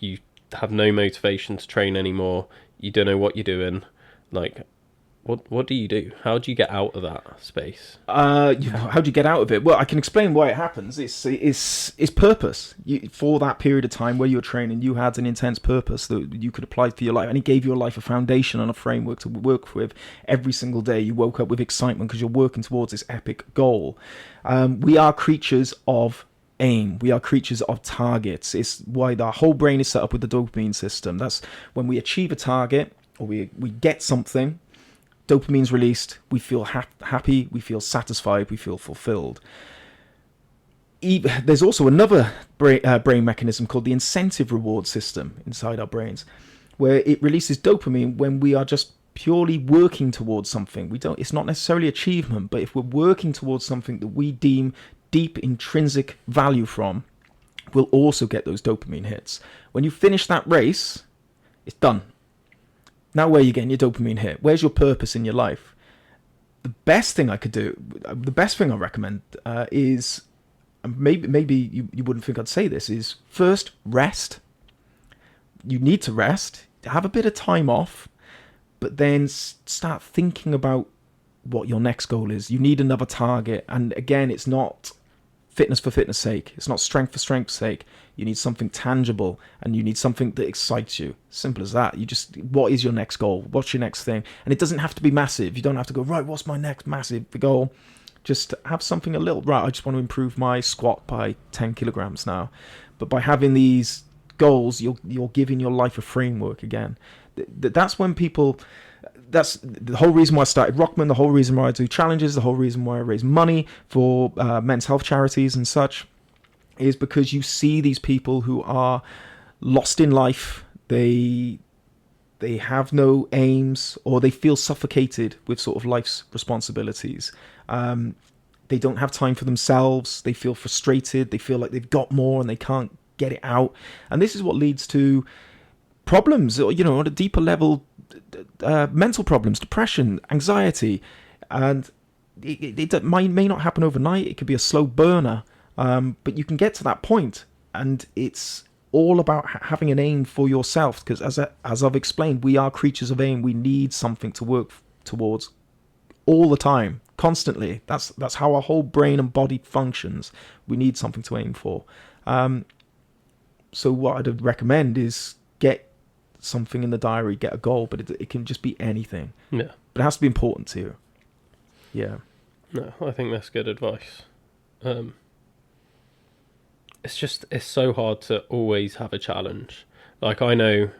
S1: you have no motivation to train anymore, you don't know what you're doing, what do you do? How do you get out of that space?
S2: How do you get out of it? Well, I can explain why it happens. It's purpose. For that period of time where you were training, you had an intense purpose that you could apply for your life, and it gave your life a foundation and a framework to work with. Every single day you woke up with excitement because you're working towards this epic goal. We are creatures of aim. We are creatures of targets. It's why the whole brain is set up with the dopamine system. That's when we achieve a target or we get something, dopamine's released, we feel happy, we feel satisfied, we feel fulfilled. There's also another brain mechanism called the incentive reward system inside our brains, where it releases dopamine when we are just purely working towards something. It's not necessarily achievement, but if we're working towards something that we deem deep intrinsic value from, we'll also get those dopamine hits. When you finish that race, it's done. Now where are you getting your dopamine hit? Where's your purpose in your life? The best thing I recommend is, maybe you wouldn't think I'd say this, is first rest. You need to rest, have a bit of time off, but then start thinking about what your next goal is. You need another target. And again, it's not fitness for fitness sake. It's not strength for strength's sake. You need something tangible, and you need something that excites you. Simple as that. What is your next goal? What's your next thing? And it doesn't have to be massive. You don't have to go, right, what's my next massive goal? Just have something a little, right, I just want to improve my squat by 10 kilograms now. But by having these goals, you're giving your life a framework again. That's when people... That's the whole reason why I started Rokman, the whole reason why I do challenges, the whole reason why I raise money for men's health charities and such, is because you see these people who are lost in life. They have no aims, or they feel suffocated with sort of life's responsibilities. They don't have time for themselves. They feel frustrated. They feel like they've got more and they can't get it out. And this is what leads to problems, on a deeper level, mental problems, depression, anxiety, and it may not happen overnight. It could be a slow burner, but you can get to that point, and it's all about having an aim for yourself, because as I've explained, we are creatures of aim. We need something to work towards all the time, constantly. That's how our whole brain and body functions. We need something to aim for. So what I'd recommend is get something in the diary, get a goal, but it can just be anything.
S1: Yeah.
S2: But it has to be important to you. Yeah.
S1: No, I think that's good advice. It's so hard to always have a challenge. I know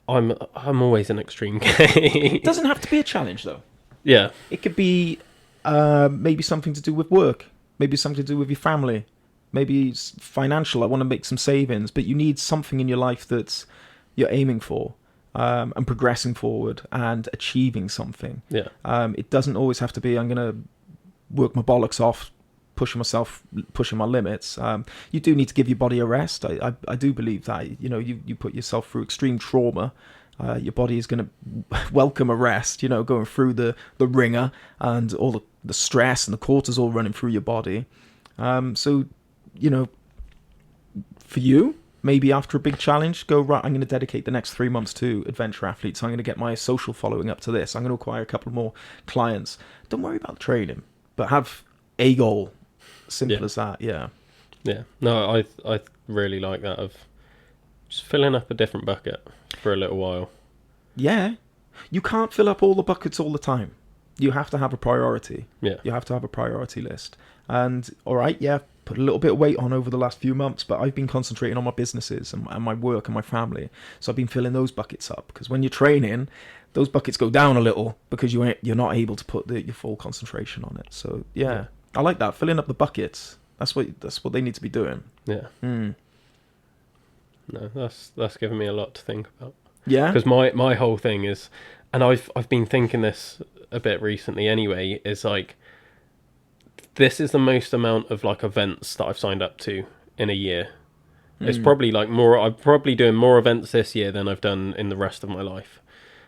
S1: I'm always an extreme case.
S2: It doesn't have to be a challenge though.
S1: Yeah.
S2: It could be maybe something to do with work, maybe something to do with your family, maybe it's financial. I want to make some savings, but you need something in your life that's you're aiming for, and progressing forward and achieving something.
S1: Yeah.
S2: It doesn't always have to be, I'm going to work my bollocks off, pushing my limits. You do need to give your body a rest. I do believe that, you put yourself through extreme trauma, your body is going to welcome a rest, going through the ringer and all the stress and the cortisol running through your body. So, for you, maybe after a big challenge, go, right, I'm going to dedicate the next 3 months to adventure athletes. I'm going to get my social following up to this. I'm going to acquire a couple more clients. Don't worry about training. but have a goal. Simple
S1: Yeah.
S2: as that. Yeah.
S1: Yeah. No, I really like that of just filling up a different bucket for a little while.
S2: Yeah. You can't fill up all the buckets all the time. You have to have a priority.
S1: Yeah.
S2: You have to have a priority list. And all right, yeah, put a little bit of weight on over the last few months, but I've been concentrating on my businesses and my work and my family. So I've been filling those buckets up, because when you're training, those buckets go down a little because you're not able to put your full concentration on it. So yeah, I like that, filling up the buckets. That's what they need to be doing.
S1: Yeah.
S2: Mm.
S1: No, that's given me a lot to think about.
S2: Yeah.
S1: Because my whole thing is, and I've been thinking this a bit recently anyway, is like, this is the most amount of like events that I've signed up to in a year. It's probably like more, I'm probably doing more events this year than I've done in the rest of my life.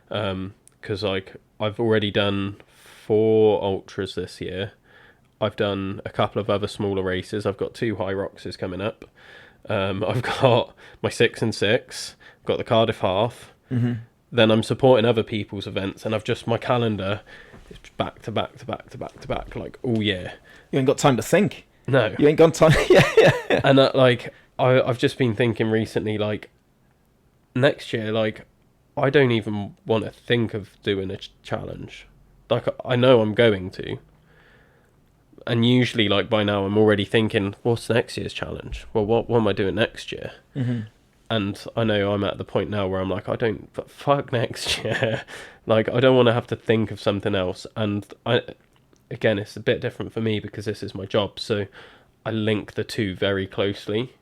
S1: Because like I've already done 4 ultras this year. I've done a couple of other smaller races. I've got 2 high roxes coming up. I've got my 6 and 6. I've got the Cardiff Half.
S2: Mm-hmm.
S1: Then I'm supporting other people's events, and my calendar is back to back to back to back to back, like all year.
S2: You ain't got time to think.
S1: No.
S2: You ain't got time. Yeah.
S1: And like I've just been thinking recently, like next year, like I don't even want to think of doing a challenge. Like I know I'm going to. And usually, like by now, I'm already thinking, what's next year's challenge? Well, what am I doing next year?
S2: Mm-hmm.
S1: And I know I'm at the point now where I'm like, fuck next year. Like, I don't want to have to think of something else. And again, it's a bit different for me because this is my job. So I link the two very closely,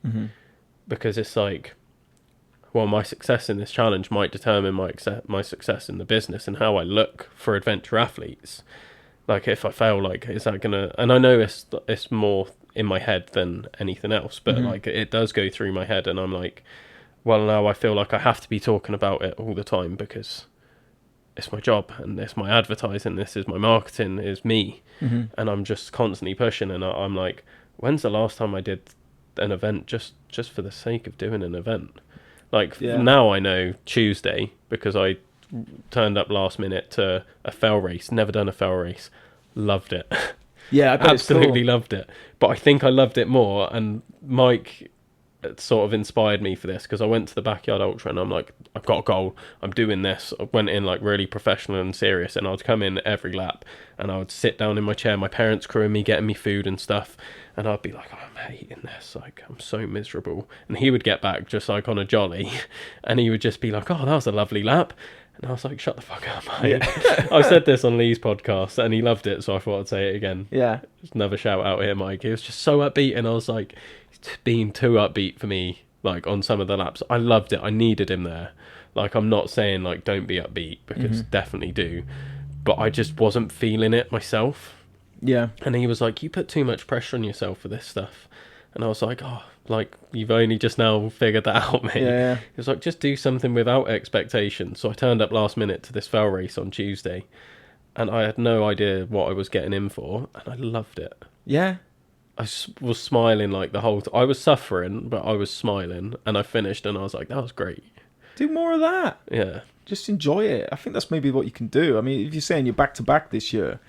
S1: because it's like, well, my success in this challenge might determine my success in the business and how I look for adventure athletes. Like, if I fail, like, is that gonna? And I know it's more in my head than anything else, but like, it does go through my head, and I'm like, well, now I feel like I have to be talking about it all the time because it's my job and it's my advertising. This is my marketing. Is me, and I'm just constantly pushing. And I'm like, when's the last time I did an event just for the sake of doing an event? Like now I know Tuesday because I turned up last minute to a fell race. Never done a fell race. Loved it.
S2: Yeah, I bet
S1: absolutely
S2: it's cool.
S1: loved it. But I think I loved it more. And Mike sort of inspired me for this because I went to the Backyard Ultra and I'm like, I've got a goal. I'm doing this. I went in like really professional and serious, and I'd come in every lap and I would sit down in my chair, my parents crewing me, getting me food and stuff, and I'd be like, oh, I'm hating this, like I'm so miserable. And he would get back just like on a jolly and he would just be like, oh, that was a lovely lap. And I was like, shut the fuck up, mate. Yeah. I said this on Lee's podcast and he loved it, so I thought I'd say it again.
S2: Yeah.
S1: Just another shout out here, Mike. He was just so upbeat, and I was like, he's being too upbeat for me, like on some of the laps. I loved it. I needed him there. Like, I'm not saying like don't be upbeat, because definitely do, but I just wasn't feeling it myself.
S2: Yeah.
S1: And he was like, you put too much pressure on yourself for this stuff. And I was like, oh, like, you've only just now figured that out, mate.
S2: Yeah.
S1: He was like, just do something without expectation. So I turned up last minute to this fell race on Tuesday, and I had no idea what I was getting in for, and I loved it.
S2: Yeah.
S1: I was smiling like the whole I was suffering, but I was smiling, and I finished and I was like, that was great.
S2: Do more of that.
S1: Yeah.
S2: Just enjoy it. I think that's maybe what you can do. I mean, if you're saying you're back to back this year,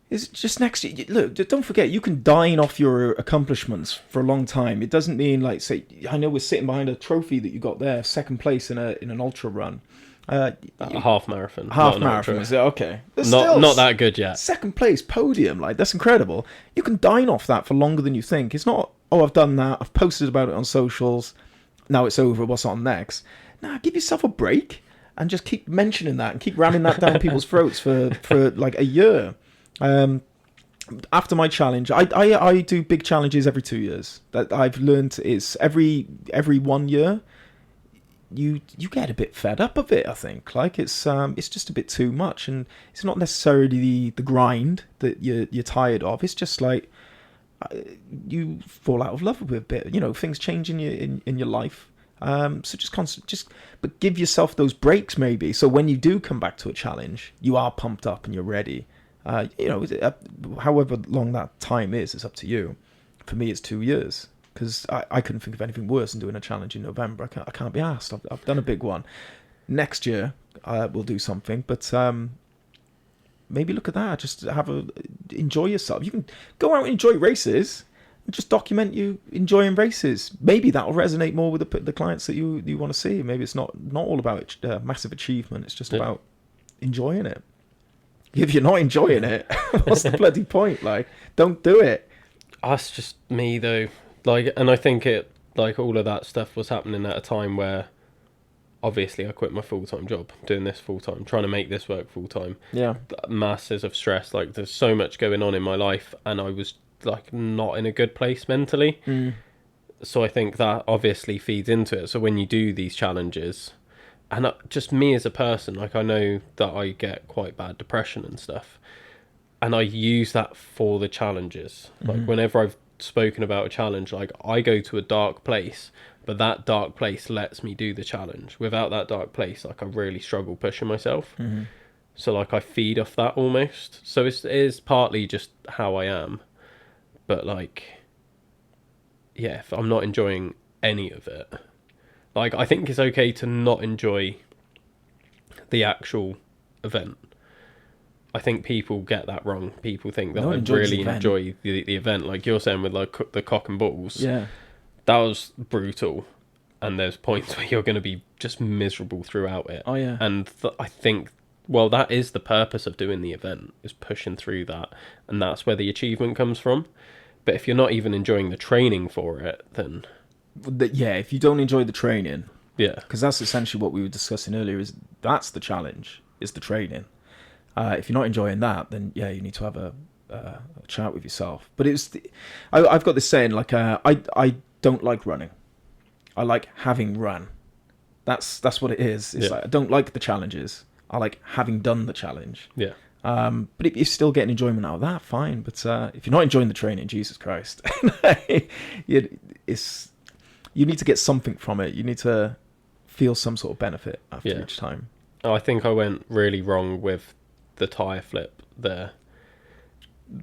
S2: it's just next year. Look, don't forget, you can dine off your accomplishments for a long time. It doesn't mean, like, say, I know we're sitting behind a trophy that you got there, second place in an ultra run.
S1: A half marathon.
S2: Half marathon, is it? Okay.
S1: Not that good yet.
S2: Second place, podium, like, that's incredible. You can dine off that for longer than you think. It's not, oh, I've done that, I've posted about it on socials, now it's over, what's on next? Nah, give yourself a break and just keep mentioning that and keep ramming that down people's throats for like a year. After my challenge, I do big challenges every 2 years. That I've learned is every 1 year, you get a bit fed up of it. I think like it's just a bit too much, and it's not necessarily the grind that you're tired of. It's just like you fall out of love with it a bit. You know, things change in your life. So but give yourself those breaks maybe. So when you do come back to a challenge, you are pumped up and you're ready. You know, however long that time is, it's up to you. For me, it's 2 years, because I couldn't think of anything worse than doing a challenge in November. I can't be asked. I've done a big one. Next year, we'll do something, but maybe look at that. Just enjoy yourself. You can go out and enjoy races and just document you enjoying races. Maybe that'll resonate more with the clients that you want to see. Maybe it's not all about massive achievement. It's just about enjoying it. If you're not enjoying it, what's the bloody point? Like, don't do it.
S1: That's just me though. Like, and I think all of that stuff was happening at a time where obviously I quit my full-time job, doing this full-time, trying to make this work full-time.
S2: Yeah.
S1: Masses of stress. Like, there's so much going on in my life, and I was like not in a good place mentally. So I think that obviously feeds into it. So when you do these challenges, and just me as a person, like, I know that I get quite bad depression and stuff, and I use that for the challenges. Like, whenever I've spoken about a challenge, like, I go to a dark place, but that dark place lets me do the challenge. Without that dark place, like, I really struggle pushing myself. So like, I feed off that almost. So it is partly just how I am, but like, yeah, if I'm not enjoying any of it, like, I think it's okay to not enjoy the actual event. I think people get that wrong. People think that I really enjoy the event. Like you're saying with like the cock and balls.
S2: Yeah.
S1: That was brutal. And there's points where you're going to be just miserable throughout it.
S2: Oh, yeah.
S1: And I think, well, that is the purpose of doing the event, is pushing through that. And that's where the achievement comes from. But if you're not even enjoying the training for it, then...
S2: Yeah, if you don't enjoy the training,
S1: yeah,
S2: because that's essentially what we were discussing earlier. Is that's the challenge? Is the training? If you're not enjoying that, then yeah, you need to have a chat with yourself. But I've got this saying, like, I don't like running. I like having run. That's what it is. It's like, I don't like the challenges. I like having done the challenge.
S1: Yeah.
S2: But if you're still getting enjoyment out of that, fine. But if you're not enjoying the training, Jesus Christ, you need to get something from it. You need to feel some sort of benefit after each time.
S1: Oh, I think I went really wrong with the tyre flip there.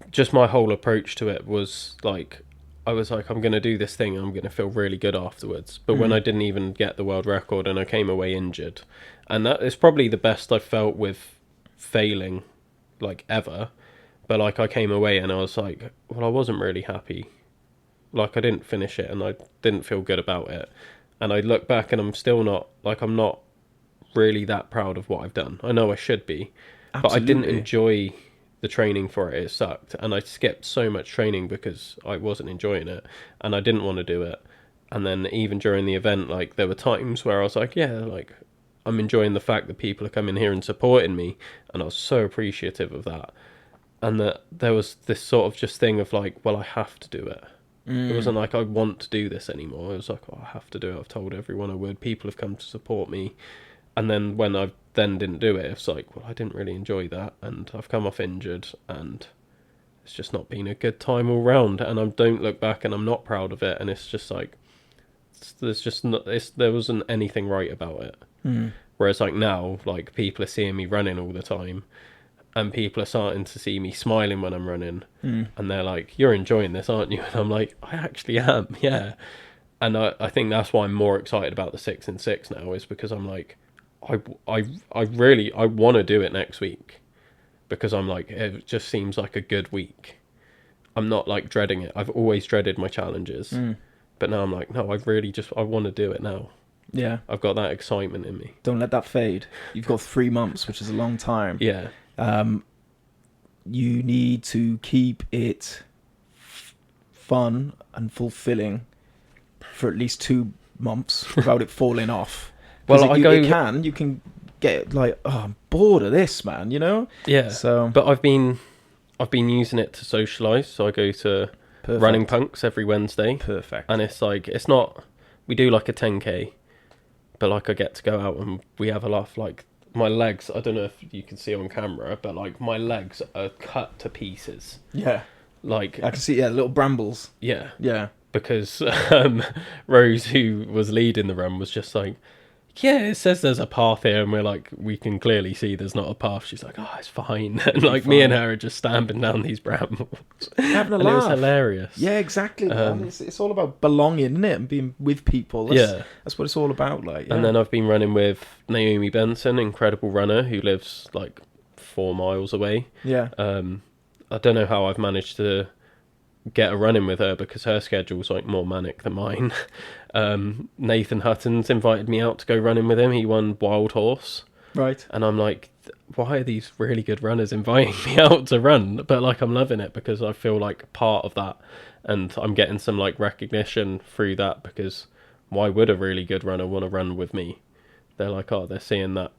S1: Just my whole approach to it was like, I was like, I'm going to do this thing and I'm going to feel really good afterwards. But when I didn't even get the world record and I came away injured, and that is probably the best I've felt with failing, like, ever. But like, I came away and I was like, well, I wasn't really happy. Like, I didn't finish it and I didn't feel good about it. And I look back and I'm still not, like, I'm not really that proud of what I've done. I know I should be. Absolutely. But I didn't enjoy the training for it. It sucked. And I skipped so much training because I wasn't enjoying it. And I didn't want to do it. And then even during the event, like, there were times where I was like, yeah, like, I'm enjoying the fact that people are coming here and supporting me. And I was so appreciative of that. And that there was this sort of just thing of like, well, I have to do it. It wasn't like I want to do this anymore. It was like, oh, I have to do it. I've told everyone I would. People have come to support me. And then when I then didn't do it, it's like, well, I didn't really enjoy that. And I've come off injured and it's just not been a good time all round. And I don't look back and I'm not proud of it. And it's just like, there's just not, there wasn't anything right about it. Whereas like now, like, people are seeing me running all the time. And people are starting to see me smiling when I'm running. And they're like, you're enjoying this, aren't you? And I'm like, I actually am, yeah. And I think that's why I'm more excited about the 6 and 6 now, is because I'm like, I really want to do it next week. Because I'm like, it just seems like a good week. I'm not like dreading it. I've always dreaded my challenges. But now I'm like, no, I want to do it now.
S2: Yeah.
S1: I've got that excitement in me.
S2: Don't let that fade. You've got 3 months, which is a long time.
S1: Yeah.
S2: You need to keep it fun and fulfilling for at least 2 months without it falling off.
S1: Well,
S2: you can get like, oh, I'm bored of this, man, you know?
S1: Yeah.
S2: So,
S1: but I've been using it to socialise. So I go to Running Punks every Wednesday.
S2: Perfect.
S1: And it's like, it's not, we do like a 10k, but like, I get to go out and we have a laugh. Like, my legs, I don't know if you can see on camera, but like, my legs are cut to pieces.
S2: Yeah.
S1: Like,
S2: I can see, little brambles.
S1: Yeah.
S2: Yeah.
S1: Because Rose, who was leading the run, was just like, yeah, it says there's a path here, and we're like, we can clearly see there's not a path. She's like, oh, it's fine. And like, me and her are just stamping down these brambles.
S2: Having a laugh.
S1: It was hilarious.
S2: Yeah, exactly. It's all about belonging, isn't it? And being with people. That's what it's all about. Like, yeah.
S1: And then I've been running with Naomi Benson, incredible runner, who lives like 4 miles away.
S2: Yeah.
S1: And I don't know how I've managed to get a run in with her because her schedule's like more manic than mine. Nathan Hutton's invited me out to go running with him. He won Wild Horse.
S2: Right.
S1: And I'm like, why are these really good runners inviting me out to run? But like, I'm loving it because I feel like part of that, and I'm getting some like recognition through that, because why would a really good runner want to run with me? They're like, oh, they're seeing that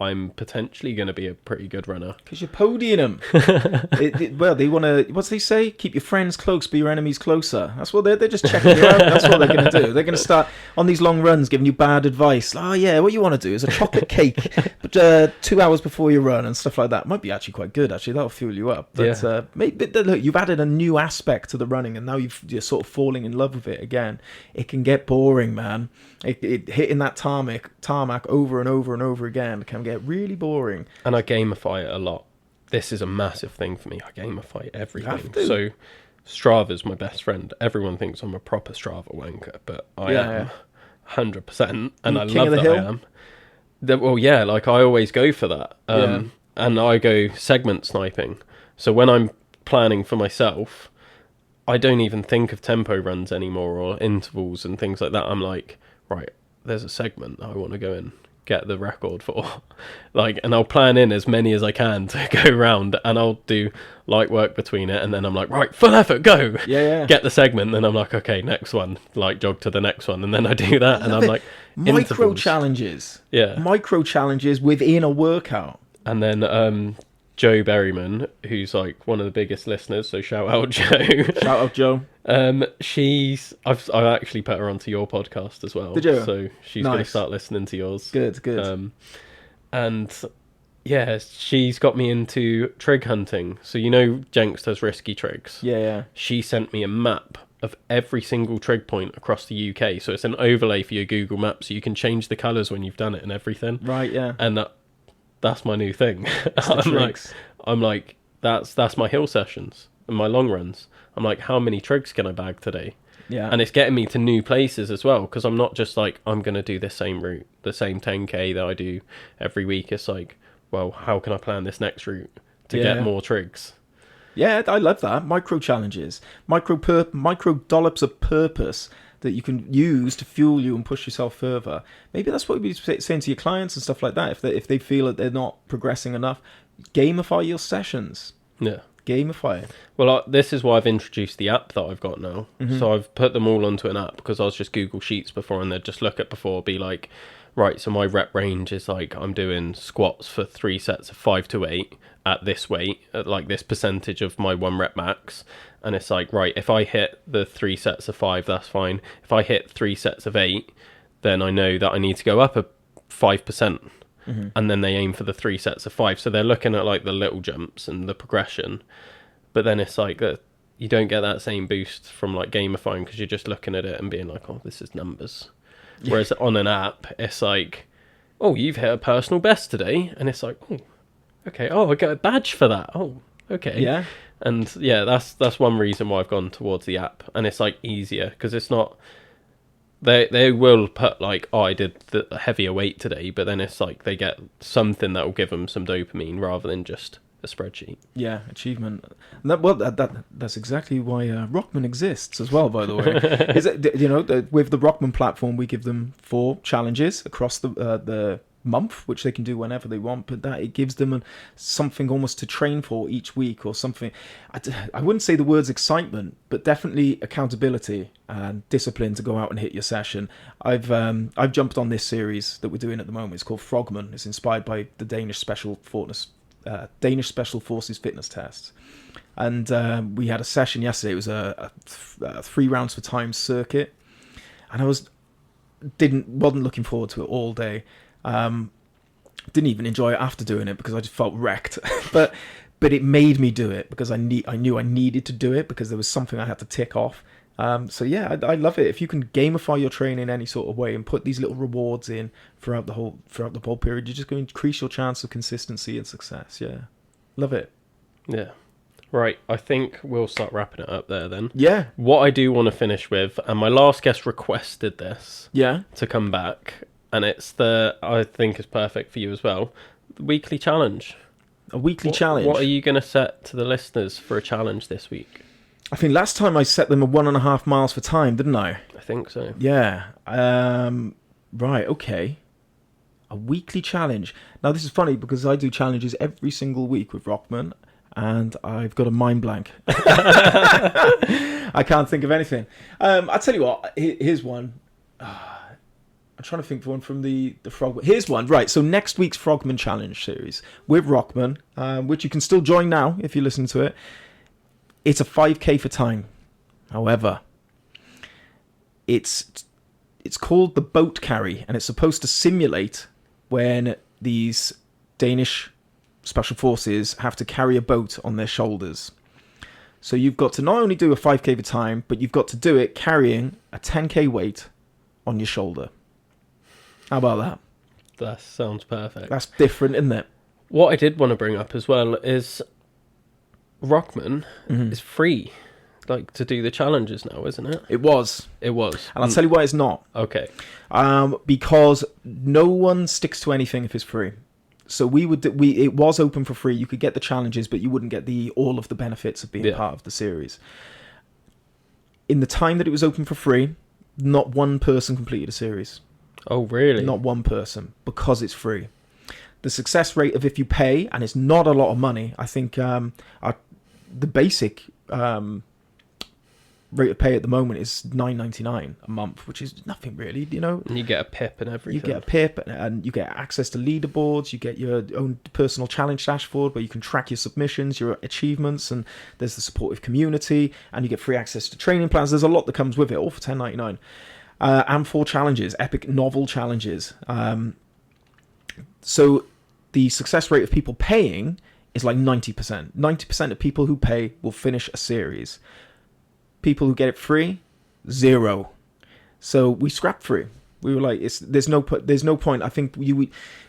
S1: I'm potentially going to be a pretty good runner.
S2: Because you're podium them. Well, they want to, what's they say? Keep your friends close, but your enemies closer. That's what they're just checking you out. That's what they're going to do. They're going to start on these long runs giving you bad advice. Oh, yeah, what you want to do is a chocolate cake, but 2 hours before you run and stuff like that. Might be actually quite good, actually. That'll fuel you up. But maybe, look, you've added a new aspect to the running, and now you're sort of falling in love with it again. It can get boring, man. It hitting that tarmac over and over and over again can get really boring.
S1: And I gamify it a lot. This is a massive thing for me. I gamify everything. So Strava's my best friend. Everyone thinks I'm a proper Strava wanker, but I am 100%, and I love that I am. Well, yeah, like I always go for that. And I go segment sniping. So when I'm planning for myself, I don't even think of tempo runs anymore or intervals and things like that. I'm like, right, there's a segment I want to go and get the record for. Like, and I'll plan in as many as I can to go round, and I'll do light work between it, and then I'm like, right, full effort, go. Get the segment, then I'm like, okay, next one, like jog to the next one, and then I do that, and I'm like,
S2: micro challenges. Micro challenges within a workout.
S1: And then Joe Berryman, who's like one of the biggest listeners, so shout out Joe.
S2: Shout out Joe.
S1: I've actually put her onto your podcast as well.
S2: Did you?
S1: So she's going to start listening to yours.
S2: Good.
S1: And yeah, she's got me into trig hunting. So you know Jenks does risky trigs.
S2: Yeah.
S1: She sent me a map of every single trig point across the UK. So it's an overlay for your Google Maps, so you can change the colours when you've done it and everything.
S2: Right, yeah.
S1: And that's my new thing. I'm like, that's my hill sessions and my long runs. I'm like, how many trigs can I bag today?
S2: Yeah.
S1: And it's getting me to new places as well, because I'm not just like, I'm going to do the same route, the same 10k that I do every week. It's like, well, how can I plan this next route to get more trigs?
S2: Yeah, I love that. Micro challenges, micro dollops of purpose that you can use to fuel you and push yourself further. Maybe that's what you'd be saying to your clients and stuff like that. If they feel that they're not progressing enough, gamify your sessions.
S1: Yeah.
S2: Gamify it.
S1: Well, this is why I've introduced the app that I've got now. Mm-hmm. So I've put them all onto an app, because I was just Google Sheets before, and they'd just look at before, be like, right, so my rep range is like, I'm doing squats for 3 sets of 5 to 8 at this weight, at like this percentage of my 1 rep max. And it's like, right, if I hit the 3 sets of 5, that's fine. If I hit 3 sets of 8, then I know that I need to go up 5%. Mm-hmm. And then they aim for the 3 sets of 5. So they're looking at like the little jumps and the progression. But then it's like that you don't get that same boost from like gamifying, because you're just looking at it and being like, oh, this is numbers. Yeah. Whereas on an app, it's like, oh, you've hit a personal best today. And it's like, oh, okay. Oh, I get a badge for that. Oh, okay.
S2: Yeah.
S1: And yeah, that's one reason why I've gone towards the app. And it's like easier, because it's not, they will put like, oh, I did the heavier weight today, but then it's like they get something that will give them some dopamine rather than just a spreadsheet.
S2: Yeah, achievement. That's exactly why Rokman exists as well, by the way. Is it, with the Rokman platform, we give them 4 challenges across the month, which they can do whenever they want, but that it gives them something almost to train for each week, or something. I wouldn't say the words excitement, but definitely accountability and discipline to go out and hit your session. I've jumped on this series that we're doing at the moment. It's called Frogman. It's inspired by the Danish Special Forces fitness tests, and we had a session yesterday. It was a 3 rounds for time circuit, and I wasn't looking forward to it all day. Didn't even enjoy it after doing it, because I just felt wrecked. but it made me do it, because I knew I needed to do it, because there was something I had to tick off. So yeah, I love it. If you can gamify your training in any sort of way and put these little rewards in throughout the whole period, you're just going to increase your chance of consistency and success. Yeah, love it.
S1: Yeah. Right, I think we'll start wrapping it up there then.
S2: Yeah.
S1: What I do want to finish with, and my last guest requested this to come back, and I think it's perfect for you as well, the weekly challenge.
S2: A weekly challenge.
S1: What are you going to set to the listeners for a challenge this week?
S2: I think last time I set them at 1.5 miles for time, didn't I?
S1: I think so.
S2: Yeah. Right, okay. A weekly challenge. Now, this is funny because I do challenges every single week with Rokman, and I've got a mind blank. I can't think of anything. I'll tell you what, here's one. I'm trying to think of one from the Frog. Here's one. Right, so next week's Frogman Challenge series with Rokman, which you can still join now if you listen to it. It's a 5K for time. However, it's called the boat carry, and it's supposed to simulate when these Danish special forces have to carry a boat on their shoulders. So you've got to not only do a 5K for time, but you've got to do it carrying a 10K weight on your shoulder. How about that?
S1: That sounds perfect.
S2: That's different, isn't it?
S1: What I did want to bring up as well is Rokman is free, like, to do the challenges now, isn't it?
S2: It was.
S1: It was.
S2: And I'll tell you why it's not.
S1: Okay.
S2: Because no one sticks to anything if it's free. So it was open for free. You could get the challenges, but you wouldn't get all of the benefits of being part of the series. In the time that it was open for free, not one person completed a series.
S1: Oh, really?
S2: Not one person, because it's free. The success rate of if you pay, and it's not a lot of money, I think the basic rate of pay at the moment is $9.99 a month, which is nothing really, you know.
S1: And you get a pip and everything.
S2: You get a pip, and you get access to leaderboards. You get your own personal challenge dashboard where you can track your submissions, your achievements, and there's the supportive community, and you get free access to training plans. There's a lot that comes with it, all for $10.99. And 4 challenges, epic novel challenges. So the success rate of people paying is like 90%. 90% of people who pay will finish a series. People who get it free, 0. So we scrapped free. We were like, there's no point. I think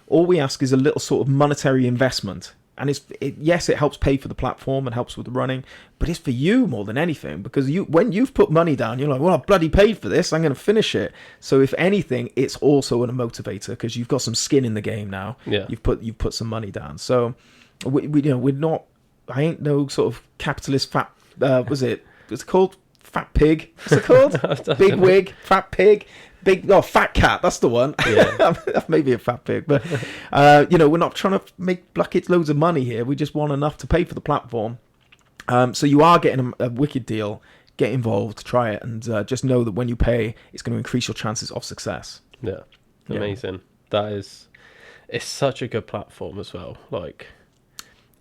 S2: all we ask is a little sort of monetary investment. And yes, it helps pay for the platform and helps with the running, but it's for you more than anything, because when you've put money down, you're like, well, I bloody paid for this, I'm going to finish it. So if anything, it's also a motivator because you've got some skin in the game now.
S1: Yeah.
S2: You've put some money down. So we're not. I ain't no sort of capitalist fat. What's it called? Fat pig. What's it called? Big wig. Fat pig. Fat cat, that's the one. Yeah. Maybe a fat pig, but we're not trying to make buckets loads of money here. We just want enough to pay for the platform. So you are getting a wicked deal. Get involved, try it, and just know that when you pay, it's going to increase your chances of success.
S1: Yeah, amazing. It's such a good platform as well. Like,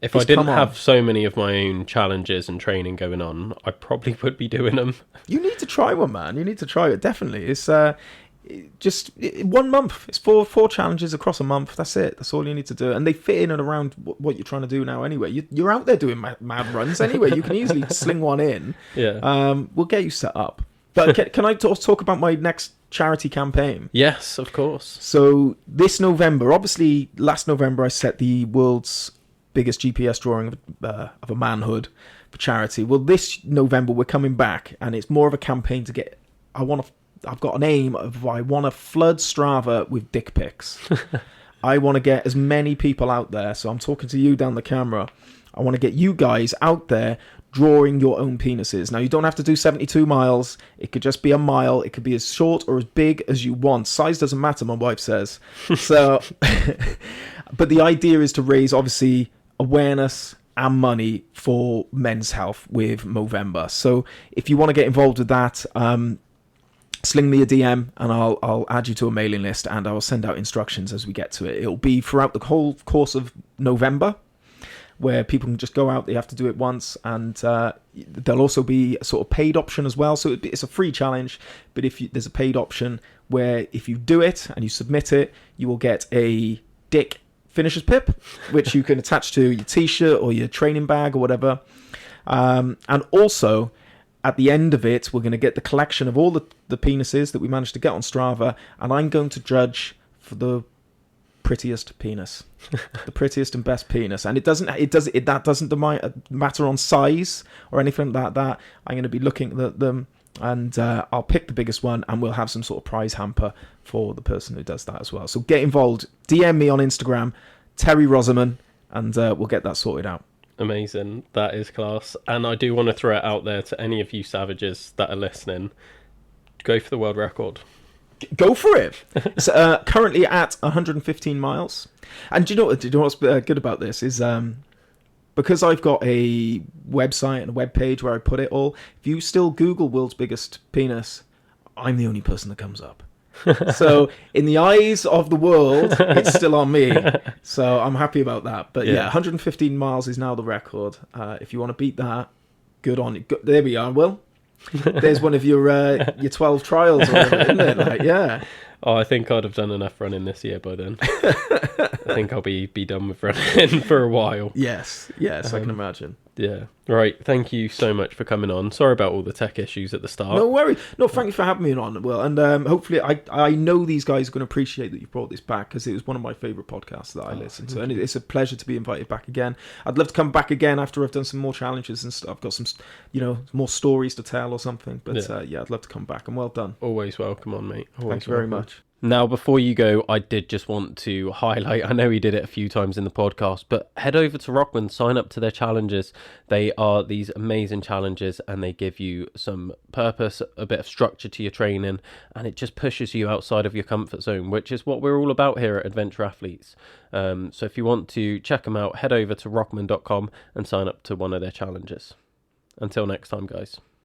S1: if I didn't have so many of my own challenges and training going on, I probably would be doing them. You
S2: need to try one, man. You need to try it, definitely. It's just 1 month. It's four challenges across a month. That's it. That's all you need to do. And they fit in and around what you're trying to do now anyway. You're out there doing mad runs anyway. You can easily sling one in.
S1: Yeah.
S2: We'll get you set up. But can I talk about my next charity campaign?
S1: Yes, of course.
S2: So this November, obviously last November I set the world's biggest GPS drawing of a manhood for charity. Well, this November we're coming back, and it's more of a campaign to get. I've got an aim of I want to flood Strava with dick pics. I want to get as many people out there. So I'm talking to you down the camera. I want to get you guys out there drawing your own penises. Now, you don't have to do 72 miles. It could just be a mile. It could be as short or as big as you want. Size doesn't matter, my wife says. So, but the idea is to raise, obviously, awareness and money for men's health with Movember. So if you want to get involved with that, sling me a DM and I'll add you to a mailing list, and I will send out instructions as we get to it. It'll be throughout the whole course of November, where people can just go out. They have to do it once, and there'll also be a sort of paid option as well. So it's a free challenge, but there's a paid option where if you do it and you submit it, you will get a dick finisher's pip, which you can attach to your t-shirt or your training bag or whatever. And also, at the end of it, we're going to get the collection of all the penises that we managed to get on Strava, and I'm going to judge for the prettiest penis, the prettiest and best penis. And that doesn't matter on size or anything like that. I'm going to be looking at them, and I'll pick the biggest one, and we'll have some sort of prize hamper for the person who does that as well. So get involved. DM me on Instagram, Terry Rosoman, and we'll get that sorted out.
S1: Amazing. That is class. And I do want to throw it out there to any of you savages that are listening. Go for the world record.
S2: Go for it. It's currently at 115 miles. And do you know what's good about this is because I've got a website and a web page where I put it all. If you still Google world's biggest penis, I'm the only person that comes up. So in the eyes of the world, it's still on me. So I'm happy about that. But yeah, 115 miles is now the record. If you want to beat that, good on you. There we are, Will. There's one of your 12 trials, or whatever, isn't it? Like, yeah.
S1: Oh, I think I'd have done enough running this year by then. I think I'll be done with running for a while.
S2: Yes, I can imagine.
S1: Yeah. Right. Thank you so much for coming on. Sorry about all the tech issues at the start.
S2: No worries. No, thank you for having me on, Will. And hopefully, I know these guys are going to appreciate that you brought this back, because it was one of my favourite podcasts that I listened to. And it's a pleasure to be invited back again. I'd love to come back again after I've done some more challenges and stuff. I've got some, more stories to tell or something. But I'd love to come back. And well done.
S1: Always welcome on, mate.
S2: Thank you very much.
S1: Now, before you go, I did just want to highlight, I know he did it a few times in the podcast, but head over to Rokman, sign up to their challenges. They are these amazing challenges, and they give you some purpose, a bit of structure to your training, and it just pushes you outside of your comfort zone, which is what we're all about here at Adventure Athletes. So if you want to check them out, head over to rokman.com and sign up to one of their challenges. Until next time, guys.